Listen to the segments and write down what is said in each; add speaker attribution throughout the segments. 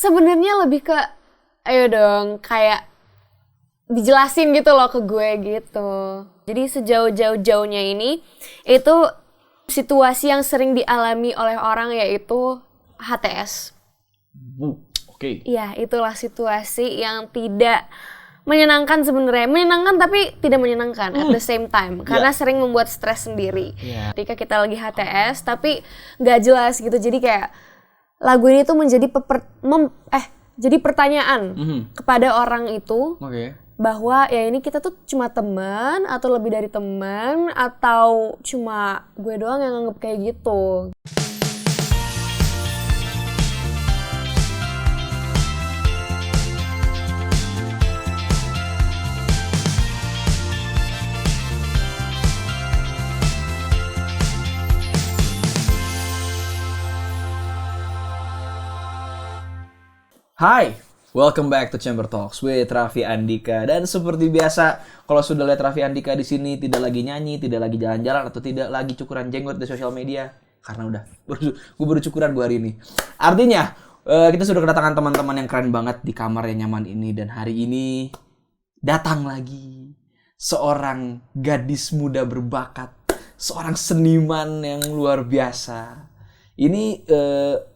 Speaker 1: Sebenarnya lebih ke, ayo dong, kayak dijelasin gitu loh ke gue gitu. Jadi sejauh-jauhnya ini, itu situasi yang sering dialami oleh orang yaitu HTS.
Speaker 2: Oke.
Speaker 1: Iya, itulah situasi yang tidak menyenangkan sebenarnya. Menyenangkan tapi tidak menyenangkan at the same time. Karena sering membuat stres sendiri. Ketika kita lagi HTS tapi nggak jelas gitu. Jadi kayak lagu ini tuh menjadi jadi pertanyaan kepada orang itu. Bahwa ya ini kita tuh cuma teman atau lebih dari teman atau cuma gue doang yang nganggep kayak gitu.
Speaker 2: Hai, welcome back to Chamber Talks with Raffi Andika. Dan seperti biasa, kalau sudah lihat Raffi Andika di sini tidak lagi nyanyi, tidak lagi jalan-jalan atau tidak lagi cukuran jenggot di sosial media, karena gue baru cukuran gue hari ini. Artinya kita sudah kedatangan teman-teman yang keren banget di kamar yang nyaman ini, dan hari ini datang lagi seorang gadis muda berbakat, seorang seniman yang luar biasa. Ini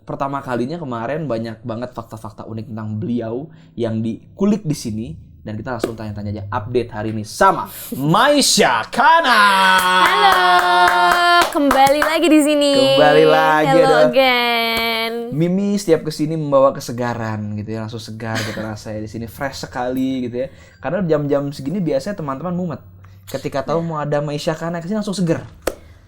Speaker 2: pertama kalinya kemarin banyak banget fakta-fakta unik tentang beliau yang dikulik di sini, dan kita langsung tanya-tanya aja update hari ini sama Maisha Kana.
Speaker 1: Halo, kembali lagi di sini.
Speaker 2: Kembali lagi.
Speaker 1: Hello again.
Speaker 2: Mimi setiap kesini membawa kesegaran gitu ya, langsung segar kita rasanya di sini, fresh sekali gitu ya. Karena jam-jam segini biasanya teman-teman mumet. Ketika tahu mau ada Maisha Kana kesini langsung seger.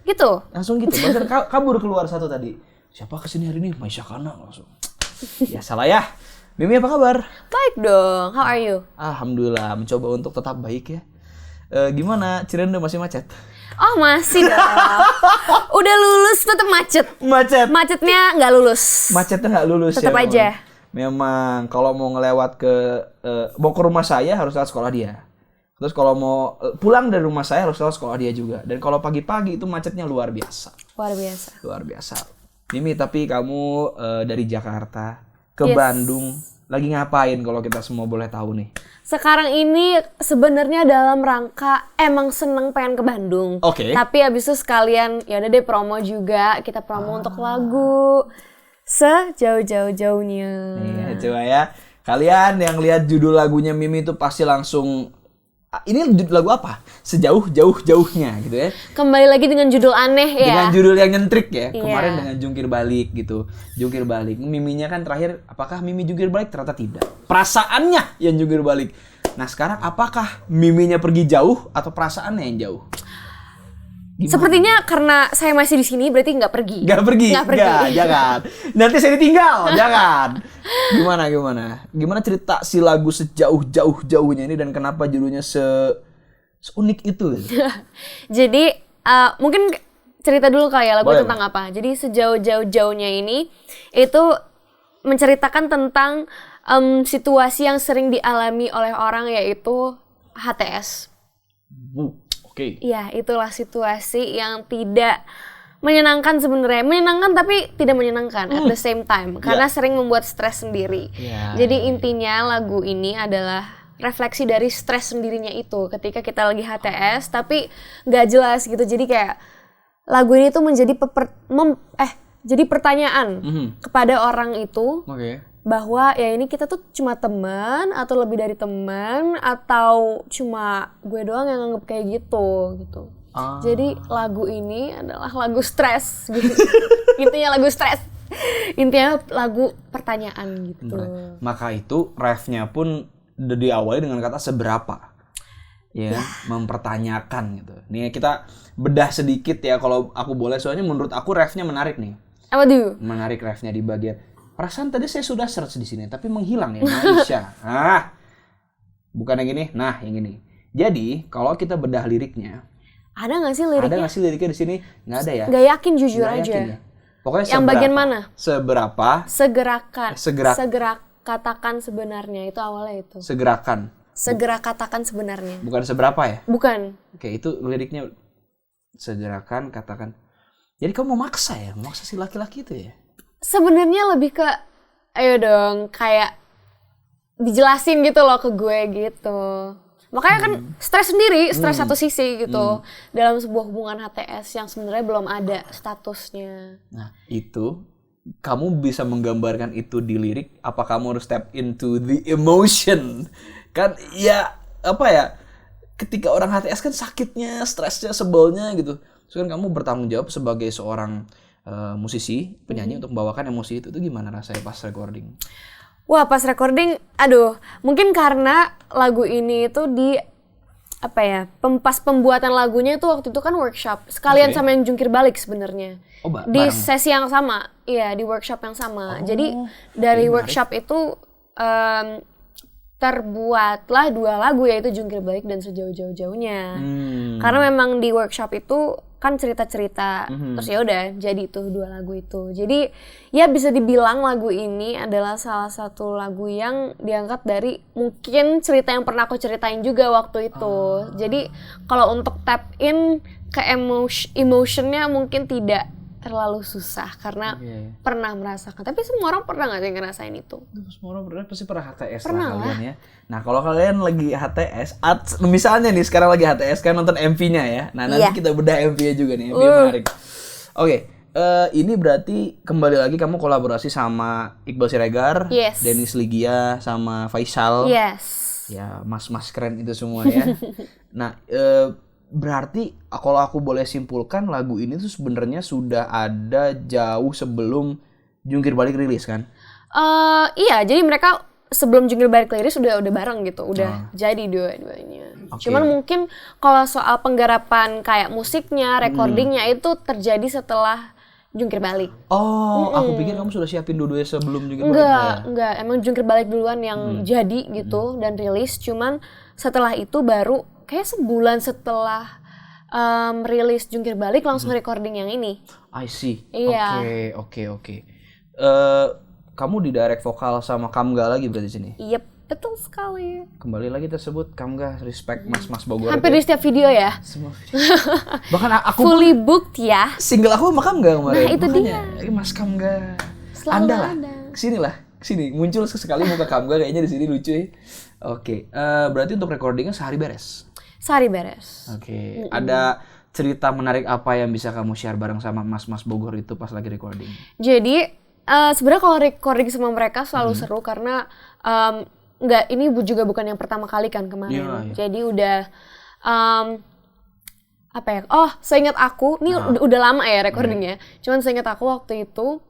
Speaker 1: Gitu?
Speaker 2: Langsung gitu, bahkan kabur keluar satu tadi. Siapa kesini hari ini? Maisha Kana langsung. Ya salah ya. Mimi apa kabar?
Speaker 1: Baik dong, how are you?
Speaker 2: Alhamdulillah, mencoba untuk tetap baik ya. Gimana? Cirende masih macet?
Speaker 1: Oh masih dong. Udah lulus tetap macet. Macetnya nggak lulus.
Speaker 2: Macetnya nggak lulus.
Speaker 1: Tetap
Speaker 2: ya,
Speaker 1: aja.
Speaker 2: Memang kalau mau ngelewat mau ke rumah saya harus lewat sekolah dia. Terus kalau mau pulang dari rumah saya harus lewat sekolah dia juga. Dan kalau pagi-pagi itu macetnya luar biasa. Luar biasa. Mimi, tapi kamu dari Jakarta ke Bandung lagi ngapain kalau kita semua boleh tahu nih?
Speaker 1: Sekarang ini sebenarnya dalam rangka emang seneng pengen ke Bandung.
Speaker 2: Oke.
Speaker 1: Tapi abis itu sekalian ya udah deh promo juga, kita promo untuk lagu sejauh-jauhnya.
Speaker 2: Iya, coba ya. Kalian yang lihat judul lagunya Mimi itu pasti langsung ini lagu apa? Sejauh-jauhnya gitu ya.
Speaker 1: Kembali lagi dengan judul aneh ya.
Speaker 2: Dengan judul yang nyentrik ya.
Speaker 1: Iya.
Speaker 2: Kemarin dengan jungkir balik gitu. Jungkir balik. Miminya kan terakhir, apakah Mimi jungkir balik? Ternyata tidak. Perasaannya yang jungkir balik. Nah sekarang apakah Miminya pergi jauh atau perasaannya yang jauh? Gimana?
Speaker 1: Sepertinya karena saya masih di sini berarti nggak pergi.
Speaker 2: Nggak pergi. Jangan. Nanti saya ditinggal. Jangan. Gimana cerita si lagu sejauh-jauhnya ini dan kenapa judulnya seunik itu?
Speaker 1: Jadi mungkin cerita dulu kali ya lagu
Speaker 2: Boleh,
Speaker 1: tentang apa. Jadi sejauh-jauhnya ini itu menceritakan tentang situasi yang sering dialami oleh orang yaitu HTS.
Speaker 2: Oke.
Speaker 1: Iya, itulah situasi yang tidak menyenangkan sebenarnya. Menyenangkan tapi tidak menyenangkan at the same time. Karena sering membuat stres sendiri. Jadi intinya lagu ini adalah refleksi dari stres sendirinya itu. Ketika kita lagi HTS tapi nggak jelas gitu. Jadi kayak lagu ini tuh menjadi jadi pertanyaan kepada orang itu. Bahwa ya ini kita tuh cuma teman atau lebih dari teman atau cuma gue doang yang nganggep kayak gitu. Jadi lagu ini adalah lagu stres gitu. Intinya lagu stres. Intinya lagu pertanyaan gitu.
Speaker 2: Maka itu refnya pun diawali dengan kata seberapa. Ya, mempertanyakan gitu. Nih kita bedah sedikit ya kalau aku boleh, soalnya menurut aku refnya menarik nih.
Speaker 1: Apa tuh?
Speaker 2: Menarik refnya di bagian perasaan tadi saya sudah search di sini, tapi menghilang ya Maisha. Bukan yang ini. Nah, yang ini. Jadi, kalau kita bedah liriknya,
Speaker 1: ada nggak sih liriknya?
Speaker 2: Ada nggak sih liriknya di sini? Nggak ada ya?
Speaker 1: Nggak yakin, jujur
Speaker 2: nggak
Speaker 1: aja.
Speaker 2: Yakin ya? Pokoknya
Speaker 1: yang bagian mana?
Speaker 2: Seberapa?
Speaker 1: Segera katakan sebenarnya, itu awalnya itu. Segera katakan sebenarnya.
Speaker 2: Bukan seberapa ya?
Speaker 1: Bukan.
Speaker 2: Oke, itu liriknya segerakan katakan. Jadi kamu mau maksa ya? Maksa si laki-laki itu ya?
Speaker 1: Sebenarnya lebih ke, ayo dong kayak dijelasin gitu loh ke gue gitu. Makanya kan stres sendiri, stres satu sisi gitu dalam sebuah hubungan HTS yang sebenarnya belum ada statusnya.
Speaker 2: Nah, itu kamu bisa menggambarkan itu di lirik, apa kamu harus step into the emotion? Kan ya apa ya? Ketika orang HTS kan sakitnya, stresnya, sebelnya gitu. Terus kan kamu bertanggung jawab sebagai seorang musisi, penyanyi untuk membawakan emosi itu gimana rasanya pas recording?
Speaker 1: Wah, pas recording, aduh, mungkin karena lagu ini itu di apa ya, pas pembuatan lagunya itu waktu itu kan workshop sekalian sama yang jungkir balik sebenarnya. Di sesi yang sama, iya di workshop yang sama. Jadi dari workshop itu terbuatlah 2 lagu, yaitu Jungkir Balik dan Sejauh-jauh-jauhnya. Karena memang di workshop itu kan cerita-cerita, terus ya udah jadi tuh 2 lagu itu. Jadi ya bisa dibilang lagu ini adalah salah satu lagu yang diangkat dari mungkin cerita yang pernah aku ceritain juga waktu itu. Jadi kalau untuk tap in ke emotionnya mungkin tidak terlalu susah karena pernah merasakan. Tapi semua orang pernah nggak sih ngerasain itu?
Speaker 2: Semua orang pasti pernah HTS lah kalian ya. Nah kalau kalian lagi HTS, misalnya nih sekarang lagi HTS kan nonton MV-nya ya. Nah nanti kita bedah MV-nya juga nih, MV menarik. Oke, ini berarti kembali lagi kamu kolaborasi sama Iqbal Siregar, Dennis Ligia, sama Faisal. Ya mas-mas keren itu semua ya. Nah berarti kalau aku boleh simpulkan lagu ini tuh sebenarnya sudah ada jauh sebelum Jungkir Balik rilis kan?
Speaker 1: Iya, jadi mereka sebelum Jungkir Balik rilis udah bareng gitu, udah jadi dua-duanya. Cuman mungkin kalau soal penggarapan kayak musiknya, recordingnya itu terjadi setelah Jungkir Balik.
Speaker 2: Aku pikir kamu sudah siapin dua-duanya sebelum Jungkir Balik.
Speaker 1: Enggak, emang Jungkir Balik duluan yang jadi gitu dan rilis. Cuman setelah itu baru kayak sebulan setelah rilis Jungkir Balik langsung recording yang ini.
Speaker 2: I see.
Speaker 1: Iya.
Speaker 2: Oke. Kamu di direct vokal sama Kamga lagi berarti sini?
Speaker 1: Yep, betul sekali.
Speaker 2: Kembali lagi tersebut Kamga, respect Mas Bogor.
Speaker 1: Hampir di setiap video ya.
Speaker 2: Semua video. Bahkan aku
Speaker 1: fully booked ya.
Speaker 2: Single aku sama Kamga kemarin.
Speaker 1: Nah itu
Speaker 2: makanya,
Speaker 1: dia.
Speaker 2: Mas Kamga.
Speaker 1: Selalu
Speaker 2: Anda lah. Kesini muncul sekali muka Kamga kayaknya di sini lucu ya. Oke, berarti untuk recordingnya sehari beres. Oke. Ada cerita menarik apa yang bisa kamu share bareng sama Mas Bogor itu pas lagi recording?
Speaker 1: Jadi sebenarnya kalau recording sama mereka selalu seru karena ini juga bukan yang pertama kali kan kemarin. Jadi udah seingat aku, ini udah lama ya recordingnya. Cuman seingat aku waktu itu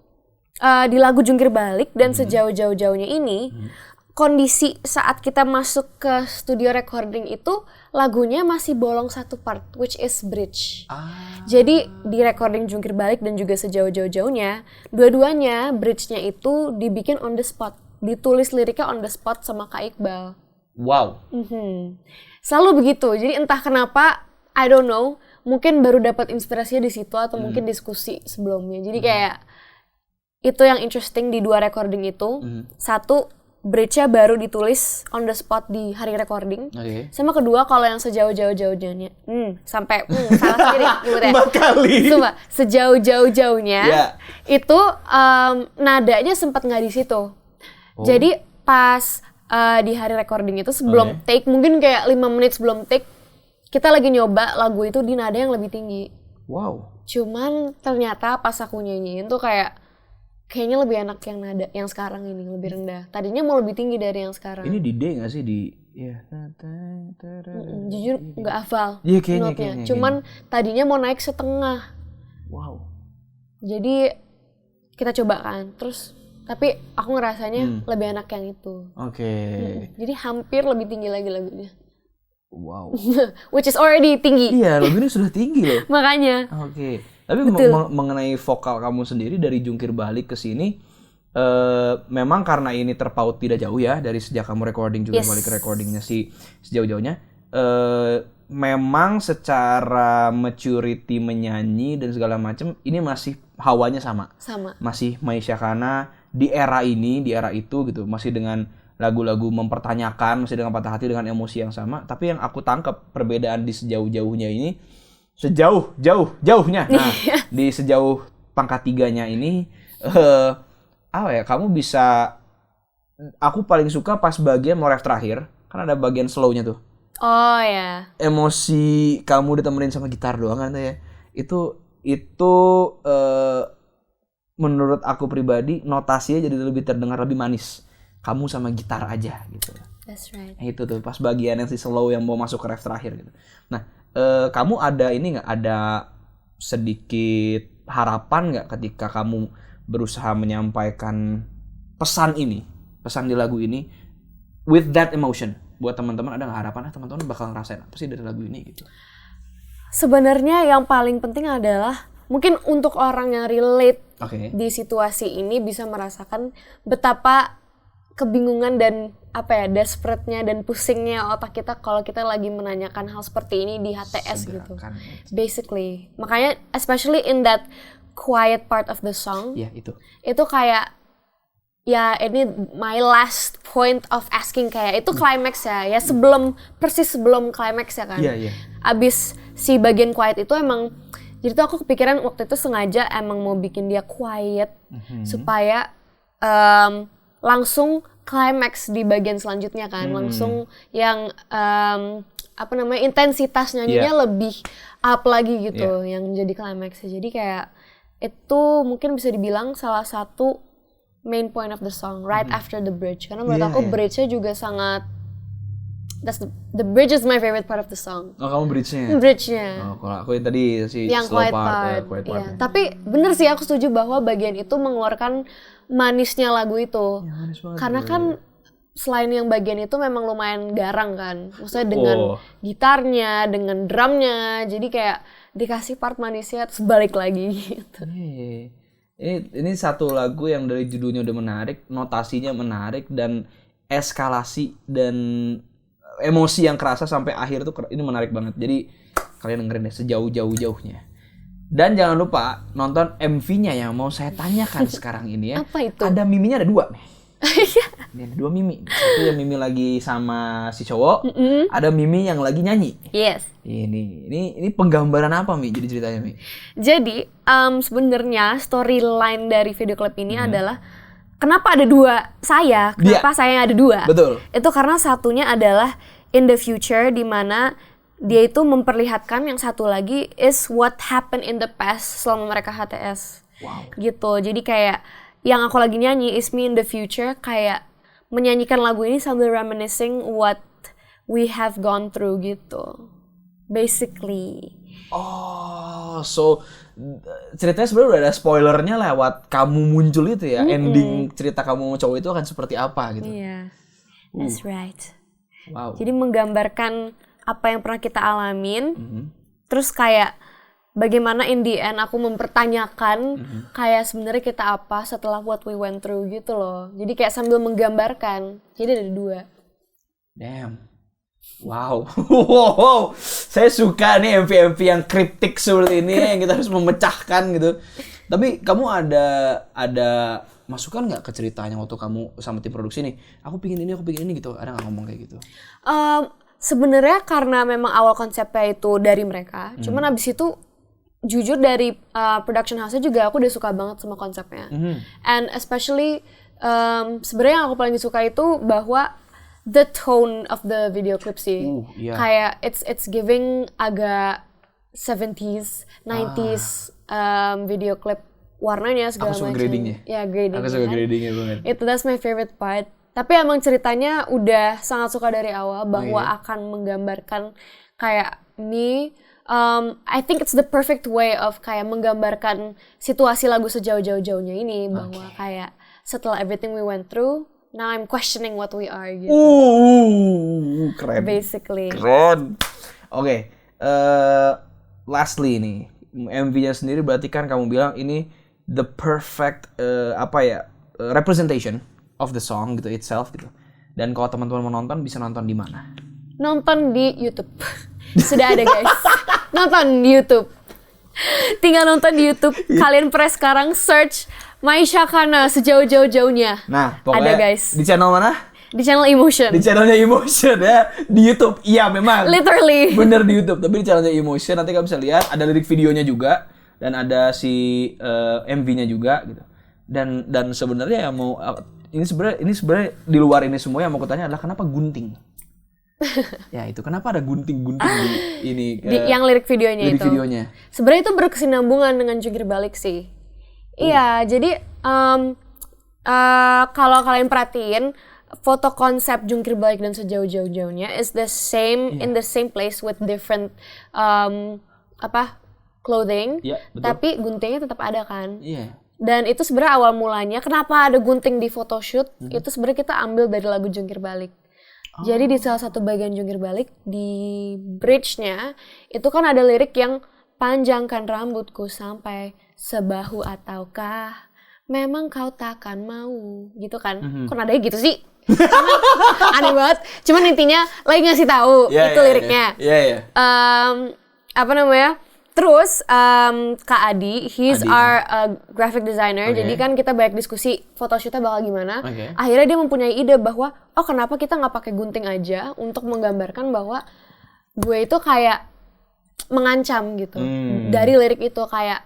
Speaker 1: di lagu Jungkir Balik dan Sejauh-jauh-jauhnya ini kondisi saat kita masuk ke studio recording itu lagunya masih bolong satu part, which is bridge. Jadi di recording Jungkir Balik dan juga Sejauh-jauh-jauhnya, dua-duanya bridge-nya itu dibikin on the spot, ditulis liriknya on the spot sama Kak Iqbal.
Speaker 2: Wow.
Speaker 1: Selalu begitu. Jadi entah kenapa, I don't know, mungkin baru dapat inspirasinya di situ atau mungkin diskusi sebelumnya. Jadi kayak itu yang interesting di 2 recording itu. Satu, bridge-nya baru ditulis on the spot di hari recording. Sama kedua, kalau yang Sejauh-jauh-jauhnya, sampai salah sendiri gimana ya?
Speaker 2: 4 kali.
Speaker 1: Coba, Sejauh-jauh-jauhnya itu nadanya sempat nggak di situ. Jadi pas di hari recording itu sebelum take, mungkin kayak 5 menit sebelum take, kita lagi nyoba lagu itu di nada yang lebih tinggi.
Speaker 2: Wow.
Speaker 1: Cuman ternyata pas aku nyanyiin tuh kayaknya lebih enak yang nada yang sekarang ini lebih rendah. Tadinya mau lebih tinggi dari yang sekarang.
Speaker 2: Ini di D nggak sih di?
Speaker 1: Jujur nggak hafal
Speaker 2: kayaknya.
Speaker 1: Cuman tadinya mau naik setengah.
Speaker 2: Wow.
Speaker 1: Jadi kita coba kan. Terus tapi aku ngerasanya lebih enak yang itu. Jadi hampir lebih tinggi lagi lagunya.
Speaker 2: Wow.
Speaker 1: Which is already tinggi.
Speaker 2: Iya, lagunya sudah tinggi loh.
Speaker 1: Makanya.
Speaker 2: Tapi mengenai vokal kamu sendiri dari Jungkir Balik ke sini, memang karena ini terpaut tidak jauh ya dari sejak kamu recording Jungkir Balik ke recordingnya sejauh-jauhnya. Memang secara maturity menyanyi dan segala macam ini masih hawanya sama. Masih Maisha Kana di era ini, di era itu gitu, masih dengan lagu-lagu mempertanyakan, masih dengan patah hati, dengan emosi yang sama. Tapi yang aku tangkap perbedaan di sejauh-jauhnya ini, sejauh-jauhnya. Nah, di sejauh pangkat 3-nya ini apa ya? Kamu bisa, aku paling suka pas bagian mau ref terakhir, kan ada bagian slow-nya tuh.
Speaker 1: Oh ya.
Speaker 2: Emosi kamu ditemenin sama gitar doang kan ya. Itu menurut aku pribadi notasinya jadi lebih terdengar lebih manis. Kamu sama gitar aja gitu.
Speaker 1: That's right.
Speaker 2: Itu tuh pas bagian yang si slow yang mau masuk ke ref terakhir gitu. Nah, kamu ada ini nggak, ada sedikit harapan nggak ketika kamu berusaha menyampaikan pesan di lagu ini with that emotion? Buat teman-teman ada nggak harapan? Teman-teman bakal ngerasain apa sih dari lagu ini gitu?
Speaker 1: Sebenarnya yang paling penting adalah mungkin untuk orang yang relate
Speaker 2: Okay.
Speaker 1: di situasi ini bisa merasakan betapa kebingungan dan desperate-nya dan pusingnya otak kita kalau kita lagi menanyakan hal seperti ini di HTS gitu. Basically. Makanya especially in that quiet part of the song.
Speaker 2: Iya, itu.
Speaker 1: Itu kayak ya ini my last point of asking, kayak itu climax ya persis sebelum climax ya kan.
Speaker 2: Iya.
Speaker 1: Abis si bagian quiet itu emang, jadi tuh aku kepikiran waktu itu sengaja emang mau bikin dia quiet supaya langsung climax di bagian selanjutnya kan, langsung yang intensitas nyanyinya lebih up lagi gitu, yang jadi climax. Jadi kayak itu mungkin bisa dibilang salah satu main point of the song right after the bridge, karena menurut aku bridge-nya juga sangat, the bridge is my favorite part of the song.
Speaker 2: Oh, kamu bridge-nya?
Speaker 1: Bridge-nya.
Speaker 2: Oh, kalau aku yang tadi si
Speaker 1: yang
Speaker 2: slow
Speaker 1: quiet part. Iya. Tapi bener sih, aku setuju bahwa bagian itu mengeluarkan manisnya lagu itu. Ya, manis banget. Karena kan selain yang bagian itu memang lumayan garang kan. Maksudnya dengan gitarnya, dengan drumnya, jadi kayak dikasih part manisnya terus balik lagi gitu.
Speaker 2: Ini satu lagu yang dari judulnya udah menarik, notasinya menarik, dan eskalasi dan emosi yang kerasa sampai akhir tuh ini menarik banget. Jadi kalian dengerin deh sejauh-jauhnya. Dan jangan lupa nonton MV-nya yang mau saya tanyakan sekarang ini ya.
Speaker 1: Apa itu?
Speaker 2: Ada miminya, ada 2 nih. Ini ada 2 mimi. Satu yang mimi lagi sama si cowok, ada mimi yang lagi nyanyi.
Speaker 1: Yes.
Speaker 2: Ini penggambaran apa Mi? Jadi ceritanya Mi?
Speaker 1: Jadi sebenarnya storyline dari video klip ini adalah kenapa ada 2 saya? Kenapa saya ada 2?
Speaker 2: Betul.
Speaker 1: Itu karena satunya adalah in the future, di mana dia itu memperlihatkan yang satu lagi is what happened in the past selama mereka HTS.
Speaker 2: Wow.
Speaker 1: Gitu. Jadi kayak yang aku lagi nyanyi is me in the future, kayak menyanyikan lagu ini sambil reminiscing what we have gone through gitu. Basically.
Speaker 2: Oh, so ceritanya sebenarnya udah ada spoilernya lewat kamu muncul itu ya. Ending cerita kamu sama cowok itu akan seperti apa gitu.
Speaker 1: Iya, that's right.
Speaker 2: Wow.
Speaker 1: Jadi menggambarkan apa yang pernah kita alamin, terus kayak bagaimana in the end aku mempertanyakan kayak sebenarnya kita apa setelah what we went through gitu loh. Jadi kayak sambil menggambarkan. Jadi ada 2.
Speaker 2: Damn. Wow. Wow. Saya suka nih MV-MV yang kriptik seperti ini yang kita harus memecahkan gitu. Tapi kamu ada masukan nggak ke ceritanya waktu kamu sama tim produksi nih? Aku pingin ini gitu. Ada nggak ngomong kayak gitu?
Speaker 1: Sebenarnya karena memang awal konsepnya itu dari mereka. Cuman abis itu jujur dari production house-nya juga aku udah suka banget sama konsepnya. And especially sebenarnya yang aku paling suka itu bahwa the tone of the video clip sih. Kayak it's giving agak 70s, 90s video clip, warnanya segala macam.
Speaker 2: Aku suka gradingnya.
Speaker 1: Ya, gradingnya.
Speaker 2: Aku suka gradingnya banget.
Speaker 1: That's my favorite part. Tapi emang ceritanya udah sangat suka dari awal bahwa akan menggambarkan kayak me. I think it's the perfect way of kayak menggambarkan situasi lagu sejauh-jauhnya ini, bahwa kayak setelah everything we went through, now I'm questioning what we are gitu.
Speaker 2: Keren.
Speaker 1: Basically.
Speaker 2: Keren. Oke. Lastly nih, MV-nya sendiri berarti kan kamu bilang ini the perfect representation of the song gitu itself gitu. Dan kalau teman-teman mau nonton bisa nonton di mana?
Speaker 1: Nonton di YouTube. Sudah ada guys. Nonton di YouTube. Tinggal nonton di YouTube. Kalian press sekarang search Maisha Kana sejauh-jauhnya.
Speaker 2: Nah, pokoknya
Speaker 1: ada guys.
Speaker 2: Di channel mana?
Speaker 1: Di channel Emotion.
Speaker 2: Di channelnya Emotion ya. Di YouTube. Iya memang.
Speaker 1: Literally.
Speaker 2: Bener di YouTube. Tapi di channelnya Emotion nanti kamu bisa lihat ada lirik videonya juga dan ada si MV-nya juga gitu. Dan sebenarnya yang mau ini sebenarnya di luar ini semua yang mau kutanya adalah kenapa gunting? Ya itu kenapa ada gunting-gunting di ini
Speaker 1: yang lirik videonya
Speaker 2: lirik
Speaker 1: itu.
Speaker 2: videonya.
Speaker 1: Sebenarnya itu berkesinambungan dengan jungkir balik sih. Iya, jadi kalau kalian perhatiin foto konsep jungkir balik dan sejauh-jauhnya is the same in the same place with different clothing, tapi guntingnya tetap ada kan. Dan itu sebenarnya awal mulanya kenapa ada gunting di photoshoot itu sebenarnya kita ambil dari lagu Jungkir Balik. Jadi di salah satu bagian Jungkir Balik di bridge-nya itu kan ada lirik yang panjangkan rambutku sampai sebahu ataukah memang kau takkan mau gitu kan. Kok nadanya gitu sih? Aneh banget. Cuman intinya lagi ngasih tahu itu liriknya. Terus Kak Adi, he's our graphic designer. Jadi kan kita banyak diskusi photoshootnya bakal gimana. Akhirnya dia mempunyai ide bahwa kenapa kita nggak pakai gunting aja untuk menggambarkan bahwa gue itu kayak mengancam gitu. Dari lirik itu kayak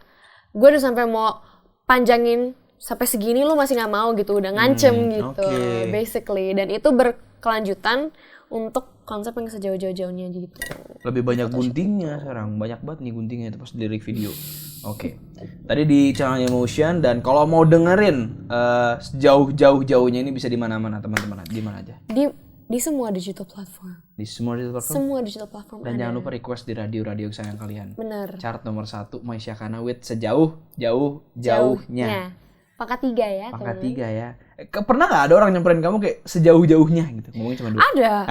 Speaker 1: gue udah sampai mau panjangin sampai segini lu masih nggak mau gitu, udah ngancem gitu, basically. Dan itu berkelanjutan untuk konsep yang sejauh-jauhnya gitu.
Speaker 2: Lebih banyak guntingnya sekarang, banyak banget nih guntingnya itu pas di lirik video. Tadi di channel Emotion, dan kalau mau dengerin jauh-jauhnya ini bisa di mana-mana teman-teman, di mana aja?
Speaker 1: Di semua digital platform.
Speaker 2: Di semua digital platform?
Speaker 1: Semua digital platform.
Speaker 2: Dan jangan lupa request di radio-radio kesayangan kalian.
Speaker 1: Bener.
Speaker 2: Chart nomor 1 Maisha Kana with sejauh-jauhnya.
Speaker 1: Pangkat 3 ya.
Speaker 2: Pangkat 3 ya. Pernah nggak ada orang nyamperin kamu kayak sejauh-jauhnya gitu? Ngomongin cuma 2.
Speaker 1: Ada.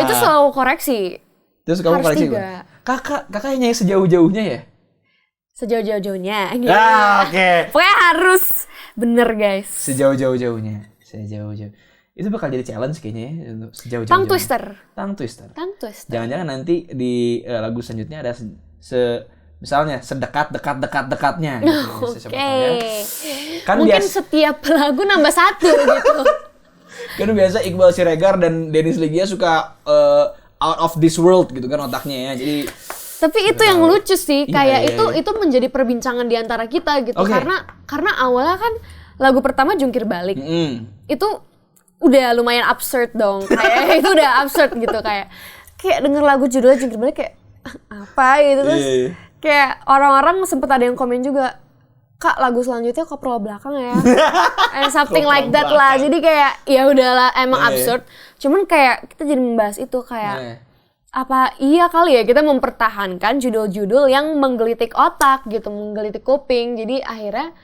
Speaker 1: Itu selalu koreksi.
Speaker 2: Terus kamu
Speaker 1: harus
Speaker 2: koreksi
Speaker 1: 3.
Speaker 2: Kakak nyanyi sejauh-jauhnya ya?
Speaker 1: Sejauh-jauhnya. Gitu. Pokoknya harus bener guys.
Speaker 2: Sejauh-jauhnya. Itu bakal jadi challenge kayaknya ya, sejauh-jauhnya.
Speaker 1: Tongue twister.
Speaker 2: Jangan-jangan nanti di lagu selanjutnya ada misalnya sedekat-dekatnya gitu. Kan
Speaker 1: mungkin setiap lagu nambah 1 gitu.
Speaker 2: Kan biasa Iqbal Siregar dan Dennis Ligia suka out of this world gitu kan otaknya ya. Jadi
Speaker 1: tapi itu yang lucu sih, kayak itu menjadi perbincangan di antara kita gitu. Karena awalnya kan lagu pertama Jungkir Balik. Itu udah lumayan absurd dong. Kayak itu udah absurd gitu, kayak denger lagu judulnya Jungkir Balik kayak apa gitu. Terus kayak orang-orang sempet ada yang komen juga, Kak lagu selanjutnya koplo belakang ya. And something like that lah. Jadi kayak ya udahlah, emang absurd. Cuman kayak kita jadi membahas itu kayak apa iya kali ya kita mempertahankan judul-judul yang menggelitik otak gitu, menggelitik kuping. Jadi akhirnya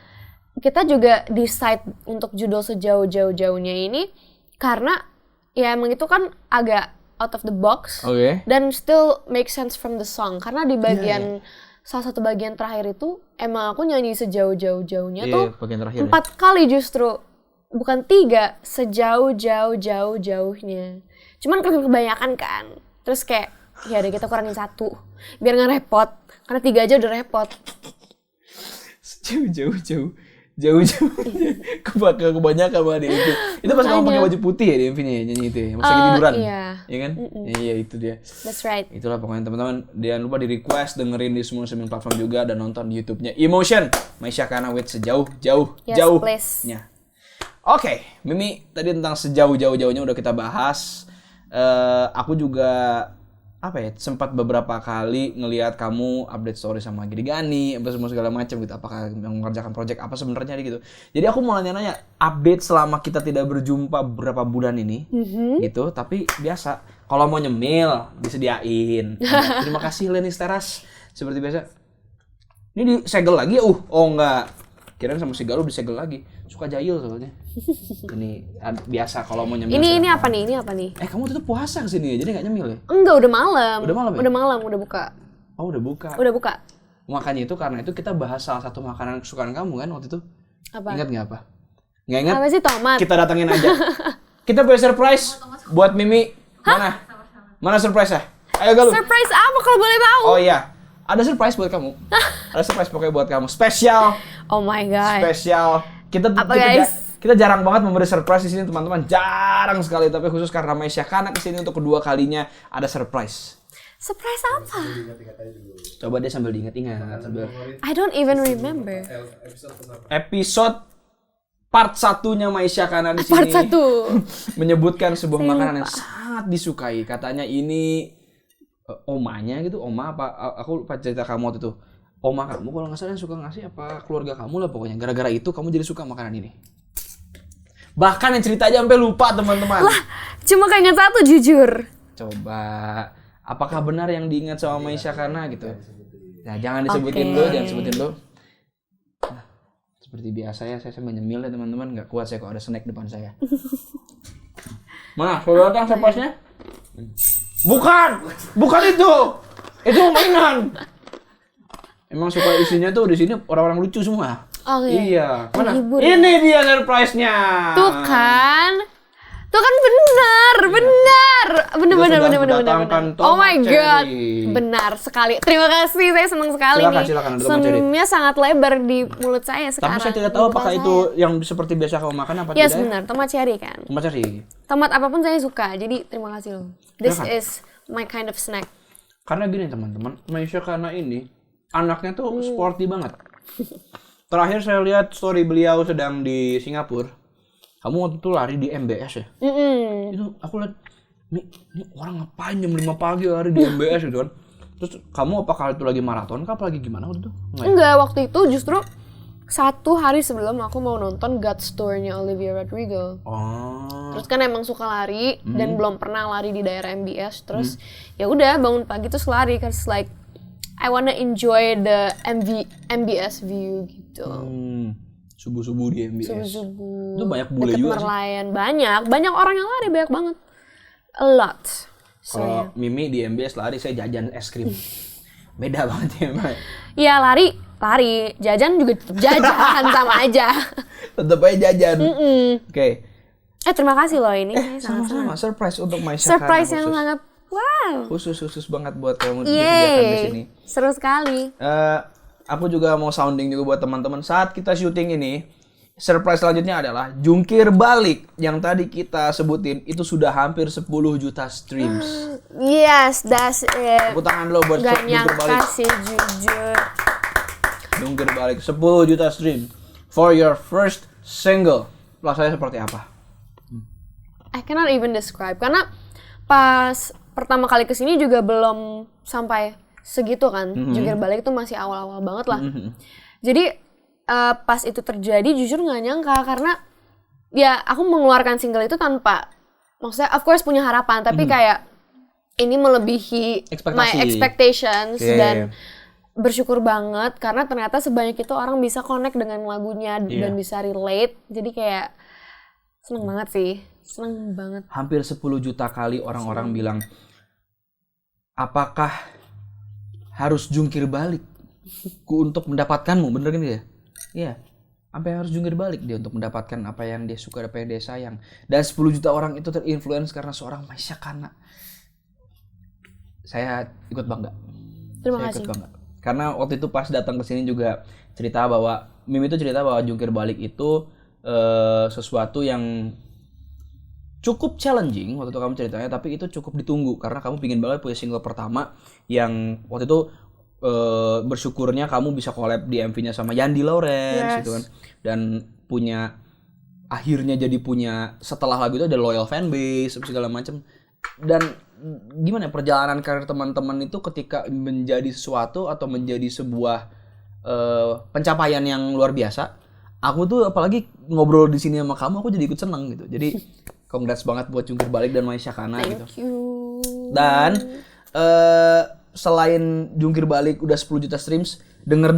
Speaker 1: kita juga decide untuk judul sejauh-jauhnya ini karena ya emang itu kan agak out of the box dan still make sense from the song. Karena di bagian salah satu bagian terakhir itu emang aku nyanyi sejauh-jauhnya tuh 4 kali justru, bukan 3, sejauh-jauhnya. Cuman kan kebanyakan kan, terus kayak ya udah kita kurangin 1 biar nggak repot, karena 3 aja udah repot.
Speaker 2: Jauh-jauhnya kebanyakan banget itu. Itu pas kamu pakai baju putih ya di MV-nya ya, nyanyi itu ya, pas lagi tiduran. Iya kan? Iya itu dia.
Speaker 1: That's right.
Speaker 2: Itulah pokoknya teman-teman, jangan lupa di request dengerin di semua streaming platform juga dan nonton di YouTube-nya Emotion Maisha Kana with sejauh-jauhnya. Oke, Mimi tadi tentang sejauh-jauhnya udah kita bahas. Aku juga sempat beberapa kali ngelihat kamu update story sama Giri Gani, semua segala macam gitu. Apakah yang mengerjakan project apa sebenarnya gitu. Jadi aku mau nanya-nanya update selama kita tidak berjumpa beberapa bulan ini, gitu. Tapi biasa, kalau mau nyemil disediain. Terima kasih Lenis Teras, seperti biasa. Ini disegel lagi ya? Enggak. Kirain sama si Galuh disegel lagi. Suka jahil soalnya. Ini biasa kalau mau nyemil.
Speaker 1: Ini apa nih?
Speaker 2: Kamu tuh puasa kesini ya, jadi nggak nyemil ya?
Speaker 1: Enggak, udah malam.
Speaker 2: Udah malam ya?
Speaker 1: Udah malam, udah buka.
Speaker 2: Oh, udah buka.
Speaker 1: Udah buka.
Speaker 2: Makanya itu, karena itu kita bahas salah satu makanan kesukaan kamu kan waktu itu.
Speaker 1: Apa?
Speaker 2: Ingat nggak apa? Nggak ingat?
Speaker 1: Apa sih, tomat?
Speaker 2: Kita datengin aja. Kita punya surprise buat Mimi. Mana surprise ya? Ayo Galuh.
Speaker 1: Surprise apa kalau boleh tahu?
Speaker 2: Oh iya, ada surprise buat kamu. Ada surprise pokoknya buat kamu. Spesial.
Speaker 1: Oh my god.
Speaker 2: Spesial. Kita jarang banget memberi surprise di sini teman-teman. Jarang sekali, tapi khusus karena Maisha Kana kesini untuk kedua kalinya ada surprise.
Speaker 1: Surprise apa?
Speaker 2: Coba dia sambil diingat-ingat.
Speaker 1: I don't even remember.
Speaker 2: Episode part satunya Maisha Kana di sini.
Speaker 1: Part 1.
Speaker 2: Menyebutkan sebuah makanan yang sangat disukai. Katanya ini omanya gitu, oma apa? Aku lupa cerita kamu waktu itu. Oma kamu kalau nggak salah yang suka ngasih apa keluarga kamu lah pokoknya. Gara-gara itu kamu jadi suka makanan ini. Bahkan yang cerita aja sampai lupa teman-teman.
Speaker 1: Lah, cuma keinget satu jujur.
Speaker 2: Coba, apakah benar yang diingat sama Maisha Kana gitu? Nah, jangan disebutin dulu, jangan sebutin dulu. Nah, seperti biasa ya, saya sambil nyemil ya teman-teman. Nggak kuat saya kalau ada snack depan saya. Mana? Sudah datang surprise-nya? Bukan itu. Itu mainan. Emang suka isinya tuh di sini orang-orang lucu semua.
Speaker 1: Oke.
Speaker 2: Iya. Mana?
Speaker 1: Menghibur.
Speaker 2: Ini dia surprise-nya.
Speaker 1: Tuh kan benar. Oh my god, benar sekali. Terima kasih, saya senang sekali nih.
Speaker 2: Silakan.
Speaker 1: Senyumnya sangat lebar di mulut saya sekarang.
Speaker 2: Tapi saya tidak tahu apakah itu yang seperti biasa kamu makan apa tidak.
Speaker 1: Yes, benar. Tomat cherry kan.
Speaker 2: Tomat cherry.
Speaker 1: Tomat apapun saya suka. Jadi terima kasih loh. This is my kind of snack.
Speaker 2: Karena gini teman-teman, Maisha Kana ini anaknya tuh sporty banget. Terakhir saya lihat story beliau sedang di Singapura. Kamu waktu itu lari di MBS ya? Itu aku lihat, ini orang ngapain jam 5 pagi lari di MBS gitu kan? Terus kamu apakah itu lagi maraton kah? Apa lagi gimana waktu itu?
Speaker 1: Enggak, waktu itu justru 1 hari sebelum aku mau nonton God's Tour-nya Olivia Rodrigo.
Speaker 2: Oh.
Speaker 1: Terus kan emang suka lari dan belum pernah lari di daerah MBS. Terus ya udah bangun pagi terus lari, cause like I wanna enjoy the MBS view gitu.
Speaker 2: Subuh-subuh di MBS.
Speaker 1: Subuh-subuh.
Speaker 2: Itu banyak bule
Speaker 1: deket
Speaker 2: juga
Speaker 1: Merlion. Banyak orang yang lari, banyak banget. A lot.
Speaker 2: Kalau Mimi di MBS lari, saya jajan es krim. Beda banget ya, Mbak.
Speaker 1: Iya, lari. Jajan juga tetap jajan, sama aja.
Speaker 2: Tetap aja jajan. Oke.
Speaker 1: Terima kasih loh ini.
Speaker 2: Sama-sama. Surprise untuk Maisha Kana.
Speaker 1: Surprise yang sangat wow.
Speaker 2: Khusus banget buat kamu disediakan di sini.
Speaker 1: Seru sekali.
Speaker 2: Aku juga mau sounding juga buat teman-teman saat kita syuting ini. Surprise selanjutnya adalah jungkir balik yang tadi kita sebutin itu sudah hampir 10 juta streams.
Speaker 1: Yes, that's it.
Speaker 2: Tepuk tangan dulu buat
Speaker 1: Gak
Speaker 2: jungkir balik.
Speaker 1: nyangka sih jujur.
Speaker 2: Jungkir balik 10 juta stream for your first single. Rasanya seperti apa?
Speaker 1: I cannot even describe karena pas pertama kali kesini juga belum sampai segitu kan. Jungkir balik itu masih awal-awal banget lah. Jadi pas itu terjadi jujur nggak nyangka karena ya aku mengeluarkan single itu tanpa maksudnya of course punya harapan tapi kayak ini melebihi my expectations dan bersyukur banget karena ternyata sebanyak itu orang bisa connect dengan lagunya dan bisa relate. Jadi kayak seneng banget sih. Seneng banget.
Speaker 2: Hampir 10 juta kali orang-orang bilang apakah harus jungkir balik untuk mendapatkanmu, bener kan ya? Iya, sampai harus jungkir balik dia untuk mendapatkan apa yang dia suka, apa yang dia sayang. Dan 10 juta orang itu terinfluence karena seorang Maisha Kana. Saya ikut bangga.
Speaker 1: Terima kasih.
Speaker 2: Ikut bangga. Karena waktu itu pas datang ke sini juga cerita bahwa Mimi itu cerita bahwa jungkir balik itu sesuatu yang cukup challenging waktu itu kamu ceritanya, tapi itu cukup ditunggu karena kamu pingin banget punya single pertama yang waktu itu bersyukurnya kamu bisa collab di MV-nya sama Yandi Lawrence gitu kan, dan akhirnya jadi punya setelah lagu itu ada loyal fanbase segala macam. Dan gimana perjalanan karir teman-teman itu ketika menjadi sesuatu atau menjadi sebuah pencapaian yang luar biasa. Aku tuh apalagi ngobrol di sini sama kamu, aku jadi ikut seneng gitu. Jadi congrats banget buat jungkir balik dan Maisha Kana gitu.
Speaker 1: Thank you.
Speaker 2: Dan selain jungkir balik udah 10 juta streams, denger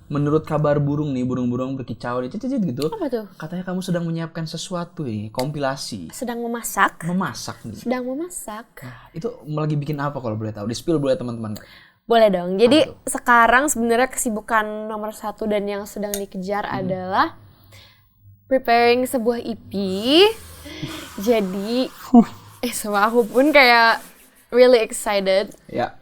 Speaker 2: menurut kabar burung nih, burung-burung berkicau nih, cicit gitu.
Speaker 1: Apa tuh?
Speaker 2: Katanya kamu sedang menyiapkan sesuatu nih, kompilasi.
Speaker 1: Sedang memasak.
Speaker 2: Memasak nih.
Speaker 1: Sedang memasak.
Speaker 2: Nah, itu lagi bikin apa kalau boleh tahu? Di-spill boleh teman-teman.
Speaker 1: Boleh dong. Jadi sekarang sebenarnya kesibukan nomor 1 dan yang sedang dikejar adalah preparing sebuah EP. Jadi, sama aku pun kayak really excited.
Speaker 2: Ya.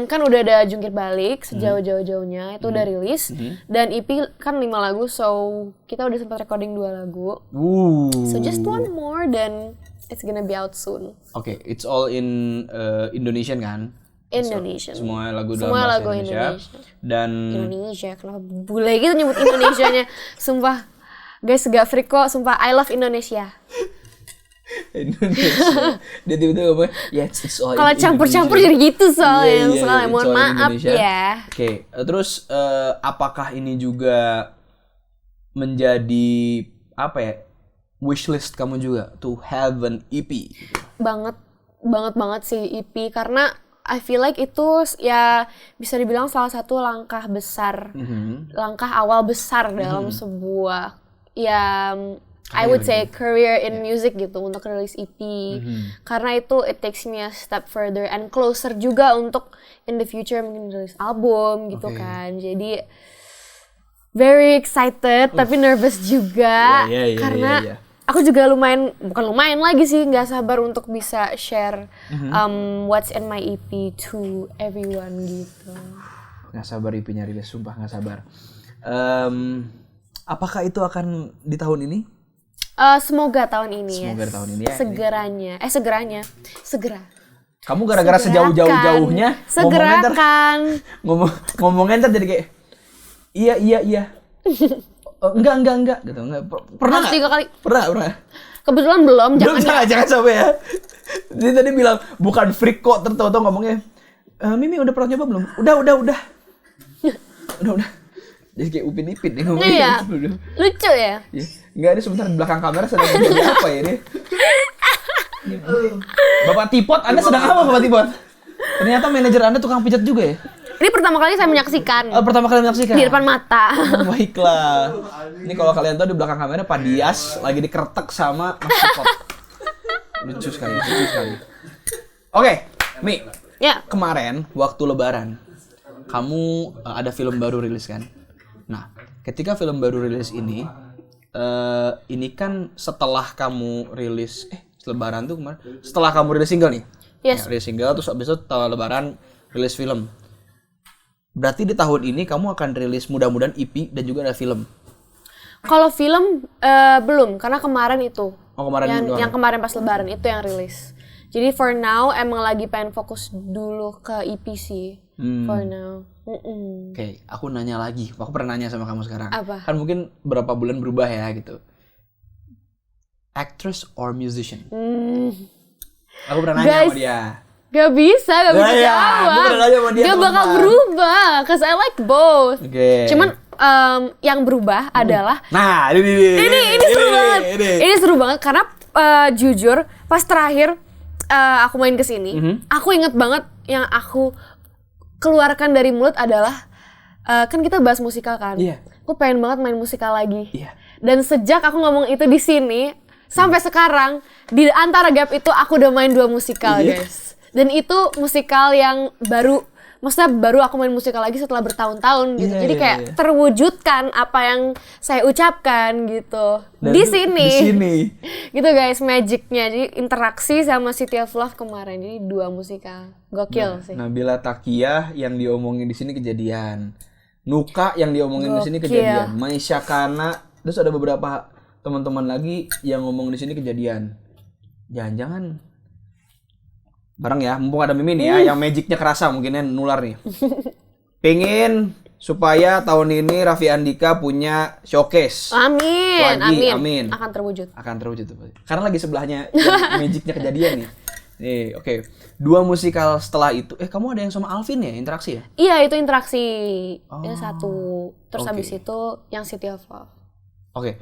Speaker 1: Kan udah ada jungkir balik sejauh-jauhnya itu udah rilis dan EP kan 5 lagu, so kita udah sempat recording 2 lagu. So just one more then it's gonna be out soon.
Speaker 2: Oke, it's all in Indonesian kan?
Speaker 1: Indonesian.
Speaker 2: Semua lagu dalam bahasa Indonesia. Dan
Speaker 1: Indonesia, kenapa bule gitu nyebut Indonesianya? Sumpah. Guys, gak freak kok, sumpah. I love Indonesia.
Speaker 2: Indonesia. Dia tiba-tiba ngomong, ya it's all
Speaker 1: Kalau campur-campur jadi gitu soalnya.
Speaker 2: Iya,
Speaker 1: Soalnya
Speaker 2: it's
Speaker 1: mohon
Speaker 2: all in
Speaker 1: maaf
Speaker 2: Indonesia.
Speaker 1: ya.
Speaker 2: Oke, terus apakah ini juga menjadi apa ya, wishlist kamu juga to have an EP?
Speaker 1: Banget sih EP, karena I feel like itu ya bisa dibilang salah satu langkah besar, langkah awal besar dalam sebuah ya I would say career in music gitu, untuk rilis EP. Karena itu it takes me a step further and closer juga untuk in the future mungkin rilis album gitu kan. Jadi very excited tapi nervous juga karena aku juga bukan lumayan lagi sih, nggak sabar untuk bisa share what's in my EP to everyone gitu.
Speaker 2: Nggak sabar EP-nya rilis, sumpah nggak sabar. Apakah itu akan di tahun ini?
Speaker 1: Semoga tahun ini
Speaker 2: Semoga tahun ini ya.
Speaker 1: Segera.
Speaker 2: Kamu gara-gara sejauh-jauhnya ngomongnya ntar jadi kayak iya. Enggak gitu. Pernah enggak?
Speaker 1: 3 kali.
Speaker 2: Pernah.
Speaker 1: Kebetulan belum,
Speaker 2: jangan sampai ya. Dia tadi bilang bukan freak kok, tertawa-tawa ngomongnya. Mimi udah pernah nyoba belum? Udah. Jadi kayak Upin Ipin nih ngomongnya.
Speaker 1: Iya. Lucu ya?
Speaker 2: Ya. Enggak, ini sebentar di belakang kamera sedang jadi apa ya ini? Bapak Tipot, Anda sedang apa Bapak Tipot? Ternyata manajer Anda tukang pijat juga ya?
Speaker 1: Ini pertama kali saya menyaksikan.
Speaker 2: Pertama kali menyaksikan?
Speaker 1: Di depan mata.
Speaker 2: Baiklah. Ini kalau kalian tahu di belakang kamera Pak Dias lagi dikeretek sama Mas Tipot. Lucu sekali. Oke, Mi.
Speaker 1: Ya.
Speaker 2: Kemarin waktu Lebaran, kamu ada film baru rilis kan? Nah, ketika film baru rilis ini kan setelah kamu rilis Lebaran tuh kemarin, setelah kamu rilis single nih.
Speaker 1: Yes.
Speaker 2: Ya, rilis single terus abis itu setelah Lebaran rilis film. Berarti di tahun ini kamu akan rilis mudah-mudahan EP dan juga ada film.
Speaker 1: Kalau film belum, karena kemarin itu.
Speaker 2: Oh, kemarin
Speaker 1: yang kemarin pas Lebaran itu yang rilis. Jadi for now emang lagi pengen fokus dulu ke EP sih. For now.
Speaker 2: Oke, aku nanya lagi. Aku pernah nanya sama kamu sekarang.
Speaker 1: Apa?
Speaker 2: Kan mungkin berapa bulan berubah ya gitu. Actress or musician? Aku pernah nanya sama dia.
Speaker 1: Gak bisa jawab. Gak bakal berubah, cause I like both. Cuman yang berubah adalah.
Speaker 2: Nah,
Speaker 1: ini seru banget. Ini seru banget karena jujur pas terakhir aku main kesini, aku inget banget yang aku keluarkan dari mulut adalah kan kita bahas musikal kan. Aku pengen banget main musikal lagi. Dan sejak aku ngomong itu di sini sampai sekarang di antara gap itu aku udah main 2 musikal, guys. Dan itu musikal yang maksudnya baru aku main musikal lagi setelah bertahun-tahun gitu. Jadi kayak terwujudkan apa yang saya ucapkan gitu.
Speaker 2: Dan
Speaker 1: di sini.
Speaker 2: Gitu
Speaker 1: guys, magicnya. Jadi interaksi sama City of Love kemarin. Jadi 2 musikal. Gokil sih.
Speaker 2: Nabila Takiyah yang diomongin di sini kejadian. Nuka yang diomongin di sini kejadian. Maisha Kana, terus ada beberapa teman-teman lagi yang ngomong di sini kejadian. Jangan-jangan bareng ya, mumpung ada Mimi nih ya, yang magicnya kerasa mungkinnya nular nih. Pengen supaya tahun ini Raffi Andika punya showcase.
Speaker 1: Amin. Akan terwujud.
Speaker 2: Karena lagi sebelahnya yang magicnya kejadian nih. Nih, oke. 2 musikal setelah itu, kamu ada yang sama Alvin ya, interaksi ya?
Speaker 1: Iya, itu interaksi. Yang satu. Terus habis itu yang City of Love.
Speaker 2: Oke.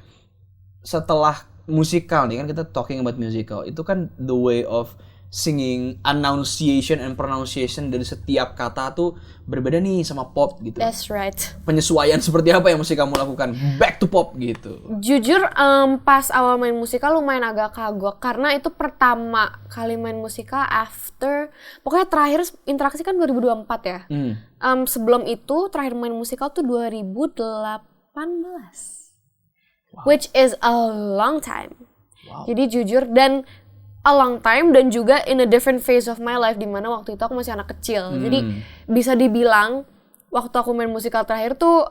Speaker 2: Setelah musikal nih, kan kita talking about musical. Itu kan the way of singing, enunciation and pronunciation dari setiap kata tuh berbeda nih sama pop gitu.
Speaker 1: That's right.
Speaker 2: Penyesuaian seperti apa yang mesti kamu lakukan back to pop gitu?
Speaker 1: Jujur pas awal main musikal lumayan agak kagok karena itu pertama kali main musikal after, pokoknya terakhir interaksi kan 2024 ya. Sebelum itu terakhir main musikal tuh 2018. Which is a long time. Jadi jujur dan a long time dan juga in a different phase of my life, dimana waktu itu aku masih anak kecil. Jadi bisa dibilang waktu aku main musikal terakhir tuh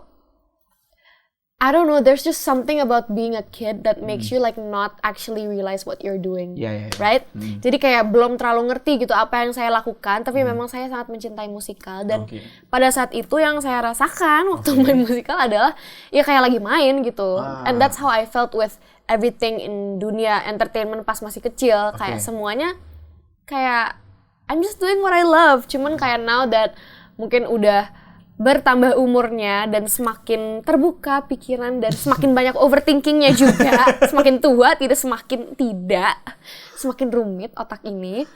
Speaker 1: I don't know, there's just something about being a kid that makes you like not actually realize what you're doing, right? Jadi kayak belum terlalu ngerti gitu apa yang saya lakukan, tapi memang saya sangat mencintai musikal dan pada saat itu yang saya rasakan waktu main musikal adalah ya kayak lagi main gitu, and that's how I felt with everything in dunia entertainment pas masih kecil, kayak semuanya kayak I'm just doing what I love, cuman kayak now that mungkin udah bertambah umurnya dan semakin terbuka pikiran dan semakin banyak overthinkingnya juga, semakin tua semakin rumit otak ini,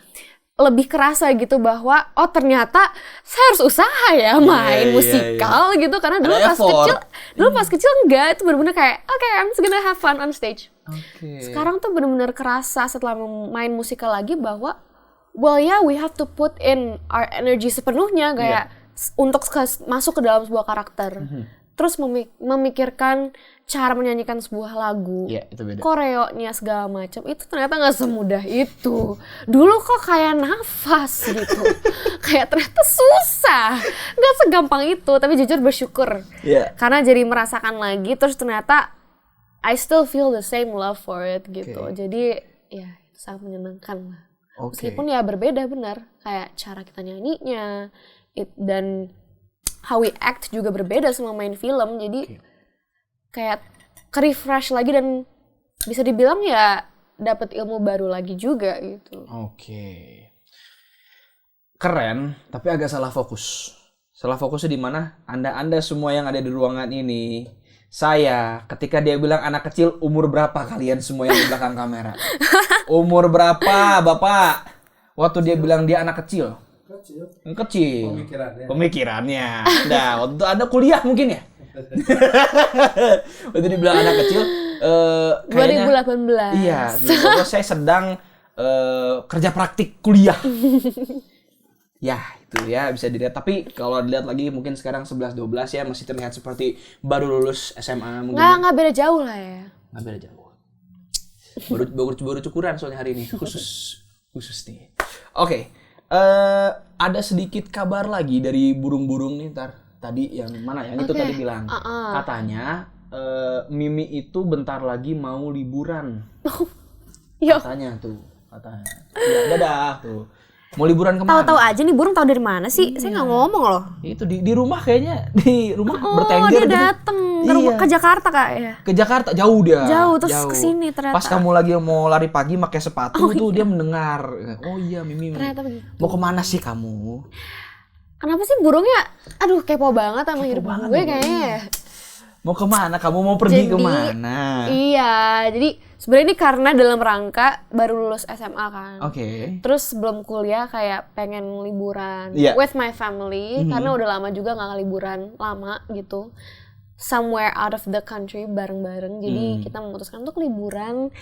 Speaker 1: lebih kerasa gitu bahwa oh ternyata saya harus usaha ya main musikal gitu, karena dulu pas kecil enggak, itu benar-benar kayak okay, I'm just gonna have fun on stage. Sekarang tuh benar-benar kerasa setelah main musikal lagi bahwa well yeah, we have to put in our energy sepenuhnya kayak untuk masuk ke dalam sebuah karakter, terus memikirkan cara menyanyikan sebuah lagu,
Speaker 2: itu beda.
Speaker 1: koreonya segala macam, itu ternyata nggak semudah itu. Dulu kok kayak nafas gitu, kayak ternyata susah, nggak segampang itu. Tapi jujur bersyukur, karena jadi merasakan lagi, terus ternyata I still feel the same love for it gitu. Jadi ya sangat menyenangkan lah. Meskipun ya berbeda benar, kayak cara kita nyanyinya. Dan how we act juga berbeda sama main film, jadi kayak ke-refresh lagi dan bisa dibilang ya dapat ilmu baru lagi juga gitu.
Speaker 2: Keren, tapi agak salah fokus. Salah fokusnya di mana? Anda semua yang ada di ruangan ini, saya ketika dia bilang anak kecil, umur berapa kalian semua yang di belakang kamera? Umur berapa, Bapak? Waktu dia bilang dia anak kecil. Kecil. Pemikirannya. Nah, waktu Anda kuliah mungkin ya? Waktu dibilang anak kecil, kayaknya
Speaker 1: 2018.
Speaker 2: Iya, saya sedang kerja praktik kuliah. Ya, itu ya bisa dilihat. Tapi kalau dilihat lagi mungkin sekarang 11-12 ya, masih terlihat seperti baru lulus SMA mungkin.
Speaker 1: Nggak beda jauh lah ya.
Speaker 2: Nggak beda jauh. Baru cukuran soalnya hari ini, khusus nih. Oke. Ada sedikit kabar lagi dari burung-burung nih tadi yang mana yang itu tadi bilang katanya Mimi itu bentar lagi mau liburan. Katanya. Ya, dadah tuh. Mau liburan kemana?
Speaker 1: Tahu-tahu aja nih burung tahu dari mana sih? Saya nggak ngomong loh.
Speaker 2: Itu di rumah kayaknya, di rumah bertengger
Speaker 1: dia
Speaker 2: gitu.
Speaker 1: dateng ke Jakarta Kak ya.
Speaker 2: Ke Jakarta jauh dia.
Speaker 1: Terus kesini ternyata.
Speaker 2: Pas kamu lagi mau lari pagi pakai sepatu tuh dia mendengar. Oh iya Mimi.
Speaker 1: Ternyata begitu.
Speaker 2: Mau kemana sih kamu?
Speaker 1: Kenapa sih burungnya? Aduh kepo banget sama hidup gue kayaknya.
Speaker 2: Mau kemana? Kamu mau pergi kemana?
Speaker 1: Iya, jadi sebenarnya ini karena dalam rangka baru lulus SMA kan. Terus sebelum kuliah kayak pengen liburan with my family, karena udah lama juga nggak liburan lama gitu. Somewhere out of the country bareng-bareng. Jadi kita memutuskan untuk liburan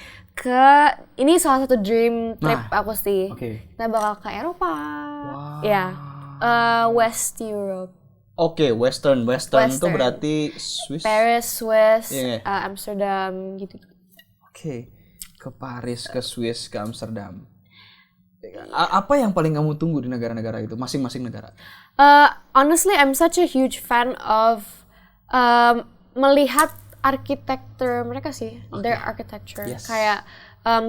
Speaker 1: ini salah satu dream trip aku sih. Kita bakal ke Eropa. Ya, West Europe.
Speaker 2: Western tuh berarti Swiss.
Speaker 1: Paris, Swiss, Amsterdam gitu.
Speaker 2: Ke Paris, ke Swiss, ke Amsterdam. Apa yang paling kamu tunggu di negara-negara itu, masing-masing negara?
Speaker 1: Honestly, I'm such a huge fan of melihat arsitektur mereka sih, their architecture. Kayak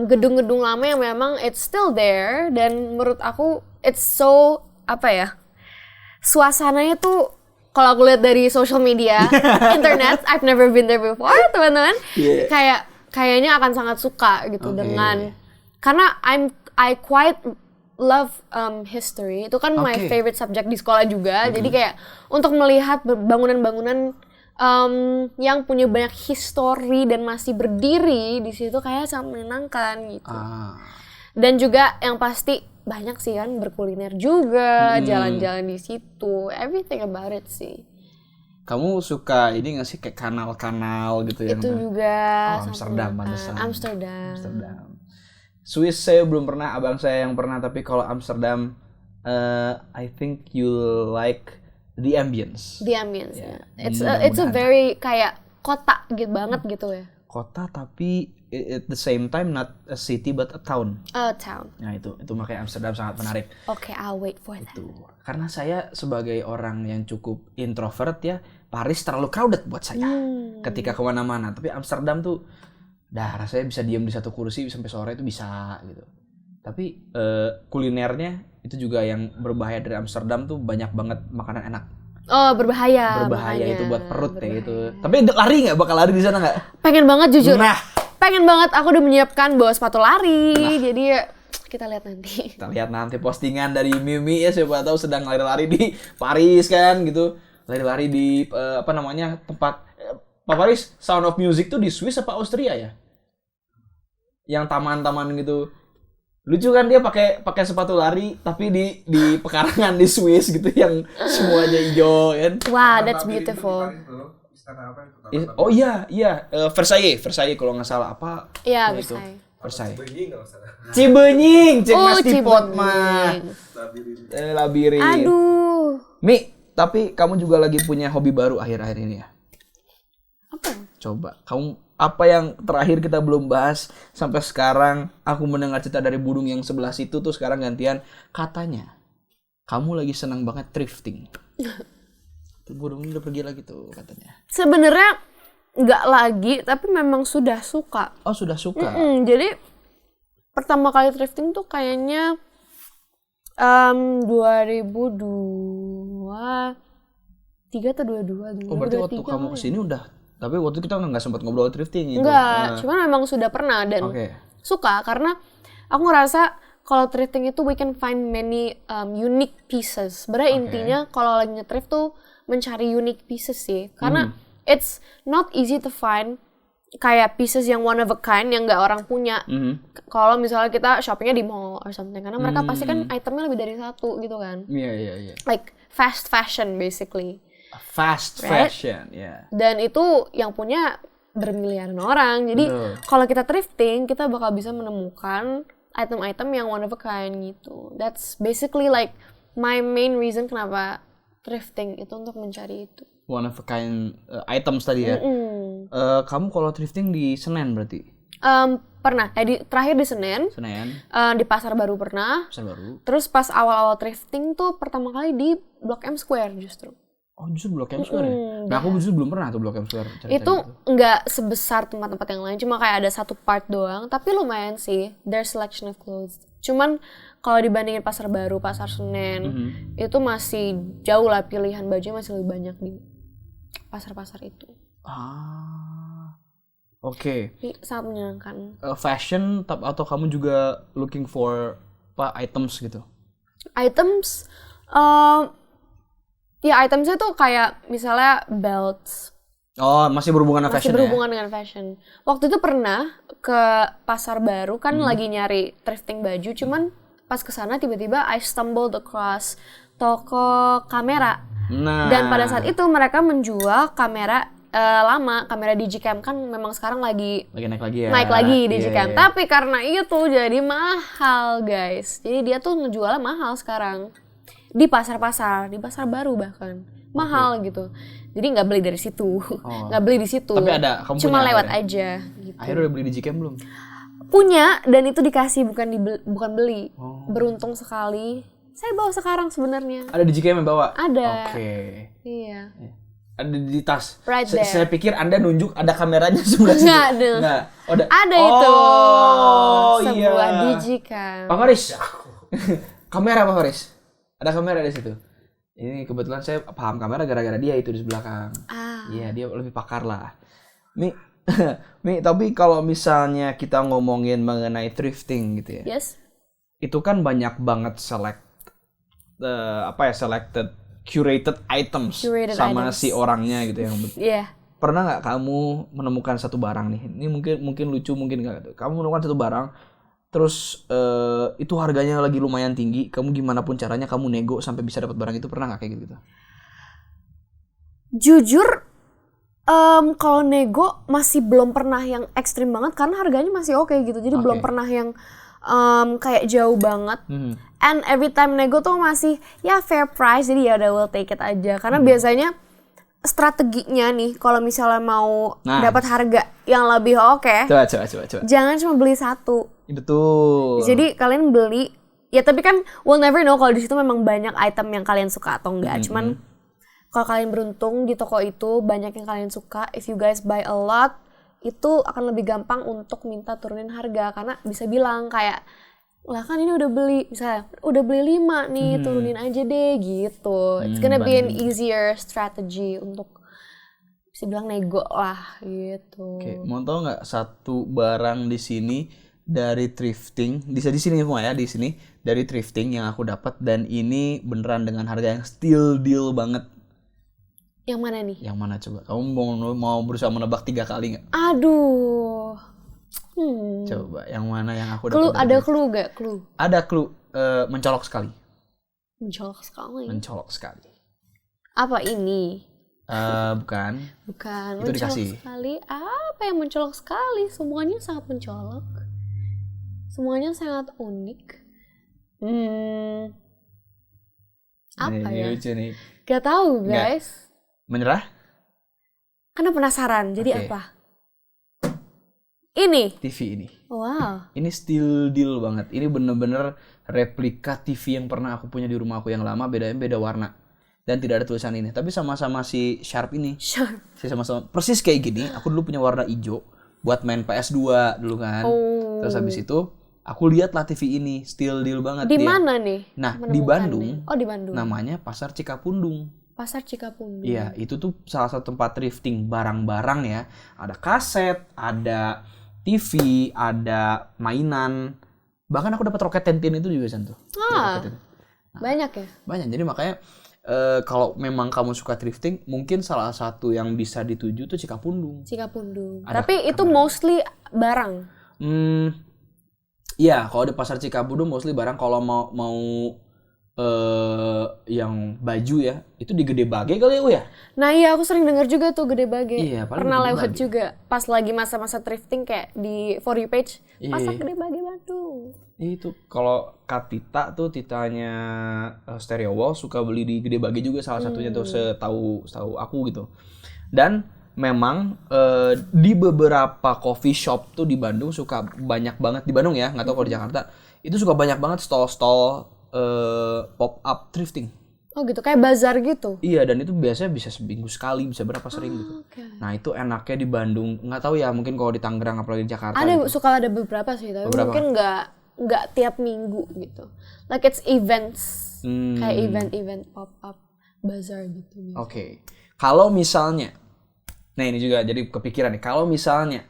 Speaker 1: gedung-gedung lama yang memang it's still there dan menurut aku it's so suasananya tuh kalau aku lihat dari social media, internet, I've never been there before, teman-teman. Kayaknya akan sangat suka gitu dengan karena I quite love history. Itu kan my favorite subject di sekolah juga. Jadi kayak untuk melihat bangunan-bangunan yang punya banyak history dan masih berdiri di situ kayak sangat menyenangkan gitu. Dan juga yang pasti banyak sih kan berkuliner juga, jalan-jalan di situ, everything about it sih.
Speaker 2: Kamu suka ini nggak sih kayak kanal-kanal gitu ya?
Speaker 1: Itu juga.
Speaker 2: Amsterdam. Swiss saya belum pernah, abang saya yang pernah, tapi kalau Amsterdam, I think you like the ambience.
Speaker 1: The ambience, yeah. It's a very kayak kota gitu banget gitu ya.
Speaker 2: kota tapi at the same time not a city but a town.
Speaker 1: A town.
Speaker 2: Nah itu makanya Amsterdam sangat menarik.
Speaker 1: Okay, I'll wait for that.
Speaker 2: Itu. Karena saya sebagai orang yang cukup introvert ya, Paris terlalu crowded buat saya ketika kemana-mana. Tapi Amsterdam tuh, rasanya bisa diam di satu kursi sampai sore itu bisa gitu. Tapi kulinernya itu juga yang berbahaya dari Amsterdam tuh banyak banget makanan enak.
Speaker 1: Oh, berbahaya
Speaker 2: itu buat perut ya itu. Tapi lari nggak? Bakal lari di sana nggak?
Speaker 1: Pengen banget jujur.
Speaker 2: Nah,
Speaker 1: pengen banget. Aku udah menyiapkan bawa sepatu lari. Jadi ya kita lihat nanti.
Speaker 2: Kita lihat nanti postingan dari Mimi ya, siapa tahu sedang lari-lari di Paris kan gitu. Lari-lari di tempat Pak Paris, Sound of Music tuh di Swiss apa Austria ya? Yang taman-taman gitu. Lucu kan dia pakai sepatu lari tapi di pekarangan di Swiss gitu yang semuanya hijau kan.
Speaker 1: Wow, that's beautiful.
Speaker 2: Oh iya, Versailles kalau nggak salah apa?
Speaker 1: Iya,
Speaker 2: Versailles. Cibenying, cek Mas Tipot mah. Labirin.
Speaker 1: Aduh.
Speaker 2: Mi, tapi kamu juga lagi punya hobi baru akhir-akhir ini ya?
Speaker 1: Apa?
Speaker 2: Coba, apa yang terakhir kita belum bahas sampai sekarang? Aku mendengar cerita dari burung yang sebelah situ tuh sekarang gantian. Katanya, kamu lagi senang banget thrifting. Tuh burung udah pergi lagi tuh katanya.
Speaker 1: Sebenarnya nggak lagi, tapi memang sudah suka.
Speaker 2: Oh, sudah suka.
Speaker 1: Jadi pertama kali thrifting tuh kayaknya 2023 atau 22.
Speaker 2: Oh, berarti waktu kamu kesini udah. Tapi waktu itu kita nggak sempat ngobrol thrifting gitu.
Speaker 1: Enggak, cuman memang sudah pernah dan suka karena aku ngerasa kalau thrifting itu we can find many unique pieces. Sebenarnya intinya kalau lagi nge-thrift tuh mencari unique pieces sih. Karena it's not easy to find kayak pieces yang one of a kind yang nggak orang punya. Kalau misalnya kita shoppingnya di mall or something, karena mereka pasti kan itemnya lebih dari satu gitu kan.
Speaker 2: Iya.
Speaker 1: Like fast fashion basically.
Speaker 2: Fast fashion, ya.
Speaker 1: Dan itu yang punya bermiliaran orang. Jadi kalau kita thrifting, kita bakal bisa menemukan item-item yang one of a kind gitu. That's basically like my main reason kenapa thrifting itu untuk mencari itu.
Speaker 2: One of a kind items tadi ya. Kamu kalau thrifting di Senen berarti?
Speaker 1: Pernah. Terakhir di Senen. Di Pasar Baru pernah.
Speaker 2: Pasar Baru.
Speaker 1: Terus pas awal-awal thrifting tuh pertama kali di Blok M Square justru.
Speaker 2: Oh, justru Blok M Square ya? Nah, aku justru belum pernah tuh Blok M Square.
Speaker 1: Itu nggak sebesar tempat-tempat yang lain, cuma kayak ada satu part doang. Tapi lumayan sih, there's selection of clothes. Cuman kalau dibandingin Pasar Baru, Pasar Senen, itu masih jauh lah pilihan baju masih lebih banyak di pasar-pasar itu.
Speaker 2: Oke.
Speaker 1: Sangat menyenangkan.
Speaker 2: Fashion atau kamu juga looking for items gitu?
Speaker 1: Items? Ya itemsnya tuh kayak misalnya belts.
Speaker 2: Oh, masih berhubungan dengan fashion ya? Masih
Speaker 1: berhubungan dengan fashion. Waktu itu pernah ke Pasar Baru kan lagi nyari thrifting baju, cuman pas kesana tiba-tiba I stumbled across toko kamera.
Speaker 2: Nah.
Speaker 1: Dan pada saat itu mereka menjual kamera lama, kamera Digicam kan memang sekarang lagi
Speaker 2: naik lagi ya.
Speaker 1: Naik lagi Digicam. Tapi karena itu jadi mahal, guys. Jadi dia tuh ngejualnya mahal sekarang. Di pasar-pasar, di Pasar Baru bahkan. Mahal gitu. Jadi nggak beli dari situ. Nggak beli di situ.
Speaker 2: Tapi ada, kamu
Speaker 1: cuma
Speaker 2: punya
Speaker 1: lewat
Speaker 2: akhirnya?
Speaker 1: aja gitu.
Speaker 2: Akhirnya udah beli di Digicam belum?
Speaker 1: Punya, dan itu dikasih bukan beli. Beruntung sekali. Saya bawa sekarang sebenarnya.
Speaker 2: Ada Digicam yang bawa?
Speaker 1: Ada.
Speaker 2: Oke.
Speaker 1: Iya.
Speaker 2: Ada di tas.
Speaker 1: Right there.
Speaker 2: Saya pikir Anda nunjuk ada kameranya sebelah situ. Nggak.
Speaker 1: Ada itu. Sebuah
Speaker 2: iya.
Speaker 1: Digicam.
Speaker 2: Pak Faris. Kamera Pak Faris. Ada kamera di situ. Ini kebetulan saya paham kamera gara-gara dia itu di belakang. Iya, dia lebih pakar lah. Mi, tapi kalau misalnya kita ngomongin mengenai thrifting gitu ya.
Speaker 1: Yes.
Speaker 2: Itu kan banyak banget selected curated items sama si orangnya gitu yang.
Speaker 1: Iya.
Speaker 2: Pernah nggak kamu menemukan satu barang nih? Ini mungkin lucu, mungkin nggak. Kamu menemukan satu barang, terus itu harganya lagi lumayan tinggi. Kamu gimana pun caranya kamu nego sampai bisa dapat barang itu, pernah nggak kayak gitu?
Speaker 1: Jujur, kalau nego masih belum pernah yang ekstrim banget karena harganya masih oke gitu. Jadi belum pernah yang kayak jauh banget. And every time nego tuh masih ya fair price. Jadi ya udah we'll take it aja. Karena biasanya strateginya nih kalau misalnya mau dapat harga yang lebih oke.
Speaker 2: Coba.
Speaker 1: Jangan cuma beli satu.
Speaker 2: Betul.
Speaker 1: Jadi kalian beli, ya tapi kan we'll never know kalau di situ memang banyak item yang kalian suka atau enggak. Cuman kalau kalian beruntung di toko itu banyak yang kalian suka, if you guys buy a lot, itu akan lebih gampang untuk minta turunin harga karena bisa bilang kayak, lah kan ini udah beli, misalnya udah beli 5 nih, turunin aja deh gitu. It's gonna be an easier strategy untuk bisa bilang nego lah gitu.
Speaker 2: Oke, mau tau nggak satu barang di sini dari thrifting, di sini semua ya, di sini dari thrifting yang aku dapat dan ini beneran dengan harga yang still deal banget.
Speaker 1: Yang mana nih?
Speaker 2: Yang mana coba? Kamu mau berusaha menebak 3 kali nggak?
Speaker 1: Aduh.
Speaker 2: Coba, yang mana yang aku dapat?
Speaker 1: Ada clue gak? Clue?
Speaker 2: Ada clue. Mencolok sekali.
Speaker 1: Mencolok sekali.
Speaker 2: Sekali.
Speaker 1: Apa ini?
Speaker 2: Bukan.
Speaker 1: Itu
Speaker 2: mencolok dikasih.
Speaker 1: Sekali. Apa yang mencolok sekali? Semuanya sangat mencolok. Semuanya sangat unik. Apa
Speaker 2: ini
Speaker 1: ya?
Speaker 2: Lucu nih.
Speaker 1: Gak tahu guys.
Speaker 2: Menyerah?
Speaker 1: Karena penasaran. Jadi apa? Ini?
Speaker 2: TV ini.
Speaker 1: Wow.
Speaker 2: Ini still deal banget. Ini bener-bener replika TV yang pernah aku punya di rumah aku yang lama. Bedanya beda warna. Dan tidak ada tulisan ini. Tapi sama-sama si Sharp ini. Sama-sama. Persis kayak gini. Aku dulu punya warna hijau. Buat main PS2 dulu kan. Terus habis itu aku lihatlah TV ini. Still deal banget.
Speaker 1: Di mana nih?
Speaker 2: Nah, di Bandung.
Speaker 1: Oh, di Bandung.
Speaker 2: Namanya Pasar Cikapundung.
Speaker 1: Pasar Cikapundung.
Speaker 2: Iya, itu tuh salah satu tempat thrifting barang-barang ya. Ada kaset, ada TV, ada mainan. Bahkan aku dapat roket Tentin itu juga tuh.
Speaker 1: Banyak ya?
Speaker 2: Banyak. Jadi makanya kalau memang kamu suka thrifting, mungkin salah satu yang bisa dituju tuh Cikapundung.
Speaker 1: Tapi itu mostly barang.
Speaker 2: Iya, kalau di Pasar Cikapundung mostly barang. Kalau mau yang baju ya, itu di Gede Bage kali ya?
Speaker 1: Nah iya, aku sering dengar juga tuh Gede Bage.
Speaker 2: Iya,
Speaker 1: pernah lewat juga pas lagi masa-masa thrifting kayak di For You page. Pasar Gede Bage Bandung.
Speaker 2: Itu kalau Kak Tita tuh, Titanya Stereo Wall, suka beli di Gede Bage juga salah satunya tuh setahu aku gitu. Dan memang di beberapa coffee shop tuh di Bandung suka banyak banget, di Bandung ya, nggak tahu kalau di Jakarta, itu suka banyak banget stall-stall pop up thrifting.
Speaker 1: Oh gitu, kayak bazar gitu?
Speaker 2: Iya, dan itu biasanya bisa seminggu sekali, bisa berapa sering gitu.
Speaker 1: Okay.
Speaker 2: Nah itu enaknya di Bandung, nggak tahu ya, mungkin kalau di Tangerang apalagi di Jakarta.
Speaker 1: Suka ada beberapa sih, tapi mungkin nggak tiap minggu gitu. Like it's events, kayak event pop up bazar gitu.
Speaker 2: Oke. Kalau misalnya, nah ini juga jadi kepikiran nih, kalau misalnya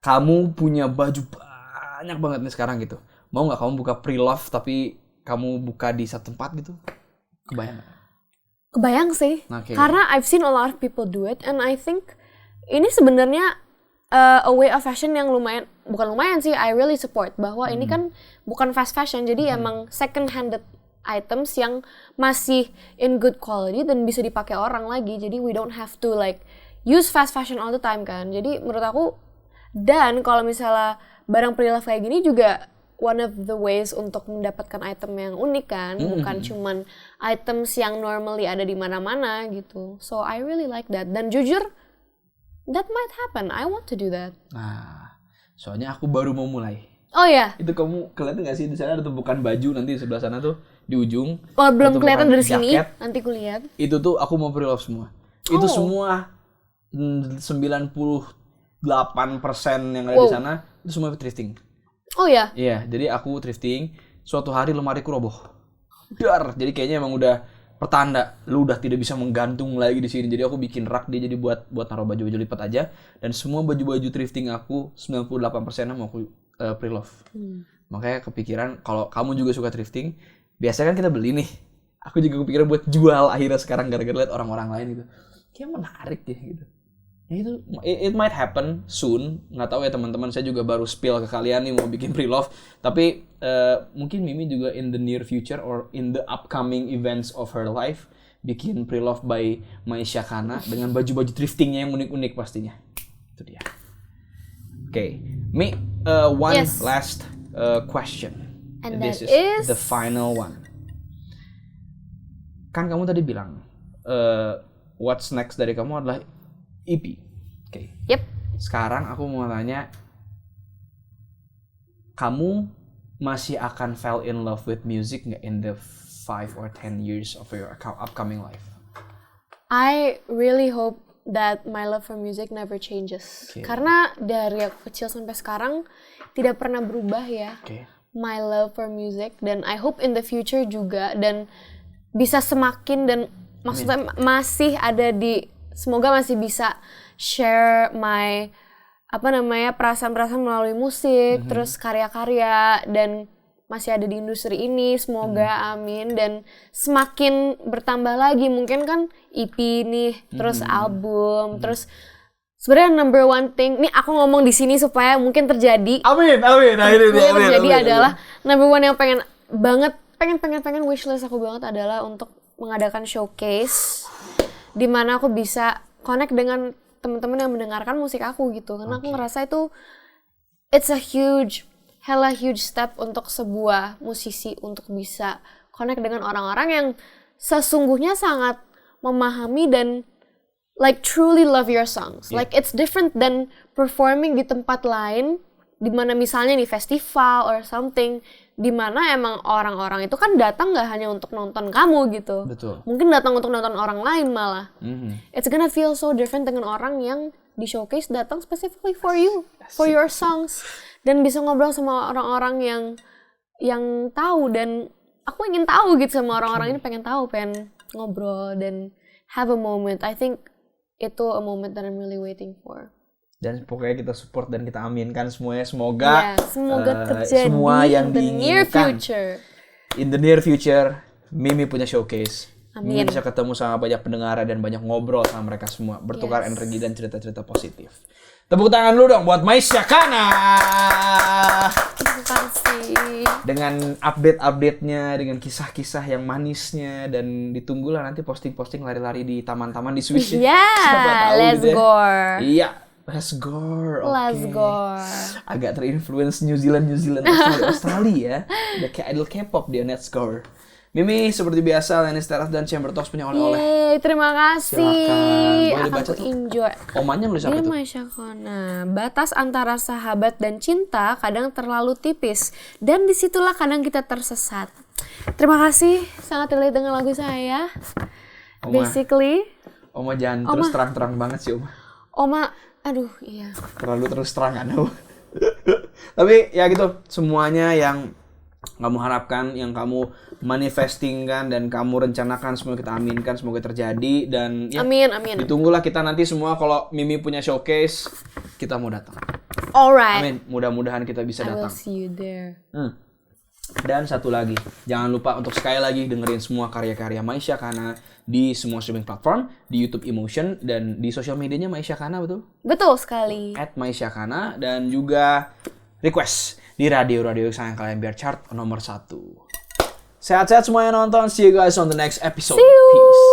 Speaker 2: kamu punya baju banyak banget nih sekarang gitu, mau nggak kamu buka pre-love tapi kamu buka di satu tempat gitu?
Speaker 1: Kebayang sih.
Speaker 2: Okay.
Speaker 1: Karena I've seen a lot of people do it and I think ini sebenarnya a way of fashion yang bukan lumayan sih, I really support bahwa ini kan bukan fast fashion, jadi emang second handed items yang masih in good quality dan bisa dipakai orang lagi. Jadi we don't have to like use fast fashion all the time kan. Jadi menurut aku, dan kalau misalnya barang pre-love kayak gini juga one of the ways untuk mendapatkan item yang unik kan, bukan cuman items yang normally ada di mana-mana gitu. So I really like that. Dan jujur, that might happen. I want to do that.
Speaker 2: Nah, soalnya aku baru mau mulai.
Speaker 1: Oh ya?
Speaker 2: Itu kamu kelihatan nggak sih di sana ada tumpukan baju nanti di sebelah sana tuh di ujung.
Speaker 1: Oh, belum kelihatan dari sini. Nanti kulihat.
Speaker 2: Itu tuh aku mau pre-love semua. Itu semua 98% yang ada di sana itu semua thrifting.
Speaker 1: Oh ya?
Speaker 2: Iya, jadi aku thrifting, suatu hari lemariku roboh. Dar, jadi kayaknya emang udah pertanda lu udah tidak bisa menggantung lagi di sini. Jadi aku bikin rak dia jadi buat naruh baju-baju lipat aja, dan semua baju-baju thrifting aku 98%-nya mau aku pre-love. Makanya kepikiran kalau kamu juga suka thrifting, biasanya kan kita beli nih. Aku juga kepikiran buat jual akhirnya sekarang gara-gara lihat orang-orang lain gitu. Kayak menarik ya gitu. Ya itu, it might happen soon. Nggak tahu ya teman-teman, saya juga baru spill ke kalian nih mau bikin pre-love. Tapi mungkin Mimi juga in the near future or in the upcoming events of her life bikin pre-love by Maisha Kana dengan baju-baju thriftingnya yang unik-unik pastinya. Itu dia. Oke, Mi, one last question.
Speaker 1: And
Speaker 2: this
Speaker 1: that
Speaker 2: is the final one. Kan kamu tadi bilang what's next dari kamu adalah EP. Oke.
Speaker 1: Yep.
Speaker 2: Sekarang aku mau tanya, kamu masih akan fall in love with music nggak in the 5 or 10 years of your upcoming life?
Speaker 1: I really hope that my love for music never changes.
Speaker 2: Okay.
Speaker 1: Karena dari aku kecil sampai sekarang tidak pernah berubah ya.
Speaker 2: Okay.
Speaker 1: My love for music, dan I hope in the future juga, dan bisa semakin, dan maksudnya masih ada di, semoga masih bisa share my perasaan-perasaan melalui musik, terus karya-karya, dan masih ada di industri ini, semoga amin, dan semakin bertambah lagi, mungkin kan EP nih, terus album, terus sebenarnya number one thing, nih aku ngomong di sini supaya mungkin terjadi.
Speaker 2: Amin.
Speaker 1: Terjadi adalah number one yang pengen wishlist aku banget adalah untuk mengadakan showcase di mana aku bisa connect dengan teman-teman yang mendengarkan musik aku gitu. Karena aku ngerasa itu it's a hella huge step untuk sebuah musisi untuk bisa connect dengan orang-orang yang sesungguhnya sangat memahami dan like truly love your songs. Like it's different than performing di tempat lain, di mana misalnya nih festival or something, di mana emang orang-orang itu kan datang nggak hanya untuk nonton kamu gitu.
Speaker 2: Betul.
Speaker 1: Mungkin datang untuk nonton orang lain malah. It's gonna feel so different dengan orang yang di showcase datang specifically for you, for your songs, dan bisa ngobrol sama orang-orang yang tahu, dan aku ingin tahu gitu sama orang-orang ini, pengen ngobrol dan have a moment. I think itu a moment that I'm really waiting for.
Speaker 2: Dan pokoknya kita support dan kita aminkan semuanya, semoga
Speaker 1: terjadi
Speaker 2: semua yang
Speaker 1: in the near
Speaker 2: diinginkan
Speaker 1: future.
Speaker 2: In the near future, Mimi punya showcase.
Speaker 1: Amin.
Speaker 2: Mimi bisa ketemu sama banyak pendengar dan banyak ngobrol sama mereka semua, bertukar energi dan cerita-cerita positif. Tepuk tangan dulu dong buat Maisha Kana.
Speaker 1: Terima kasih.
Speaker 2: Dengan update-update-nya, dengan kisah-kisah yang manisnya, dan ditunggulah nanti posting-posting lari-lari di taman-taman di Swiss.
Speaker 1: Let's go.
Speaker 2: Iya, let's go.
Speaker 1: Let's go.
Speaker 2: Agak terinfluence New Zealand, Australia ya. Udah kayak idol K-pop dia, let's go. Mimi, seperti biasa, Lenis Teras dan Chamber Talks punya oleh-oleh.
Speaker 1: Yeay, terima kasih.
Speaker 2: Silakan. Boleh
Speaker 1: akan
Speaker 2: dibaca
Speaker 1: aku
Speaker 2: tuh.
Speaker 1: enjoy.
Speaker 2: Omannya nulis apa
Speaker 1: Ini
Speaker 2: tuh?
Speaker 1: Maisha Kana. Batas antara sahabat dan cinta kadang terlalu tipis, dan disitulah kadang kita tersesat. Terima kasih, sangat relate dengan lagu saya. Basically,
Speaker 2: Oma jangan terus terang-terang banget sih, Oma.
Speaker 1: Oma, aduh iya.
Speaker 2: Terlalu terus terang kan, Oma. Tapi ya gitu, semuanya yang kamu harapkan, yang kamu manifestingkan dan kamu rencanakan, semua kita aminkan, semoga terjadi. Dan ya,
Speaker 1: Amin.
Speaker 2: ditunggulah kita nanti semua kalau Mimi punya showcase, kita mau datang.
Speaker 1: Alright.
Speaker 2: Amin, mudah-mudahan kita bisa
Speaker 1: I will
Speaker 2: datang.
Speaker 1: see you there.
Speaker 2: Dan satu lagi, jangan lupa untuk sekali lagi dengerin semua karya-karya Maisha Kana di semua streaming platform, di YouTube Emotion, dan di sosial medianya Maisha Kana, betul?
Speaker 1: Betul sekali.
Speaker 2: @Maisha Kana, dan juga request di radio-radio sayang kalian biar chart nomor 1. Sehat-sehat semuanya nonton. See you guys on the next episode.
Speaker 1: See you.
Speaker 2: Peace.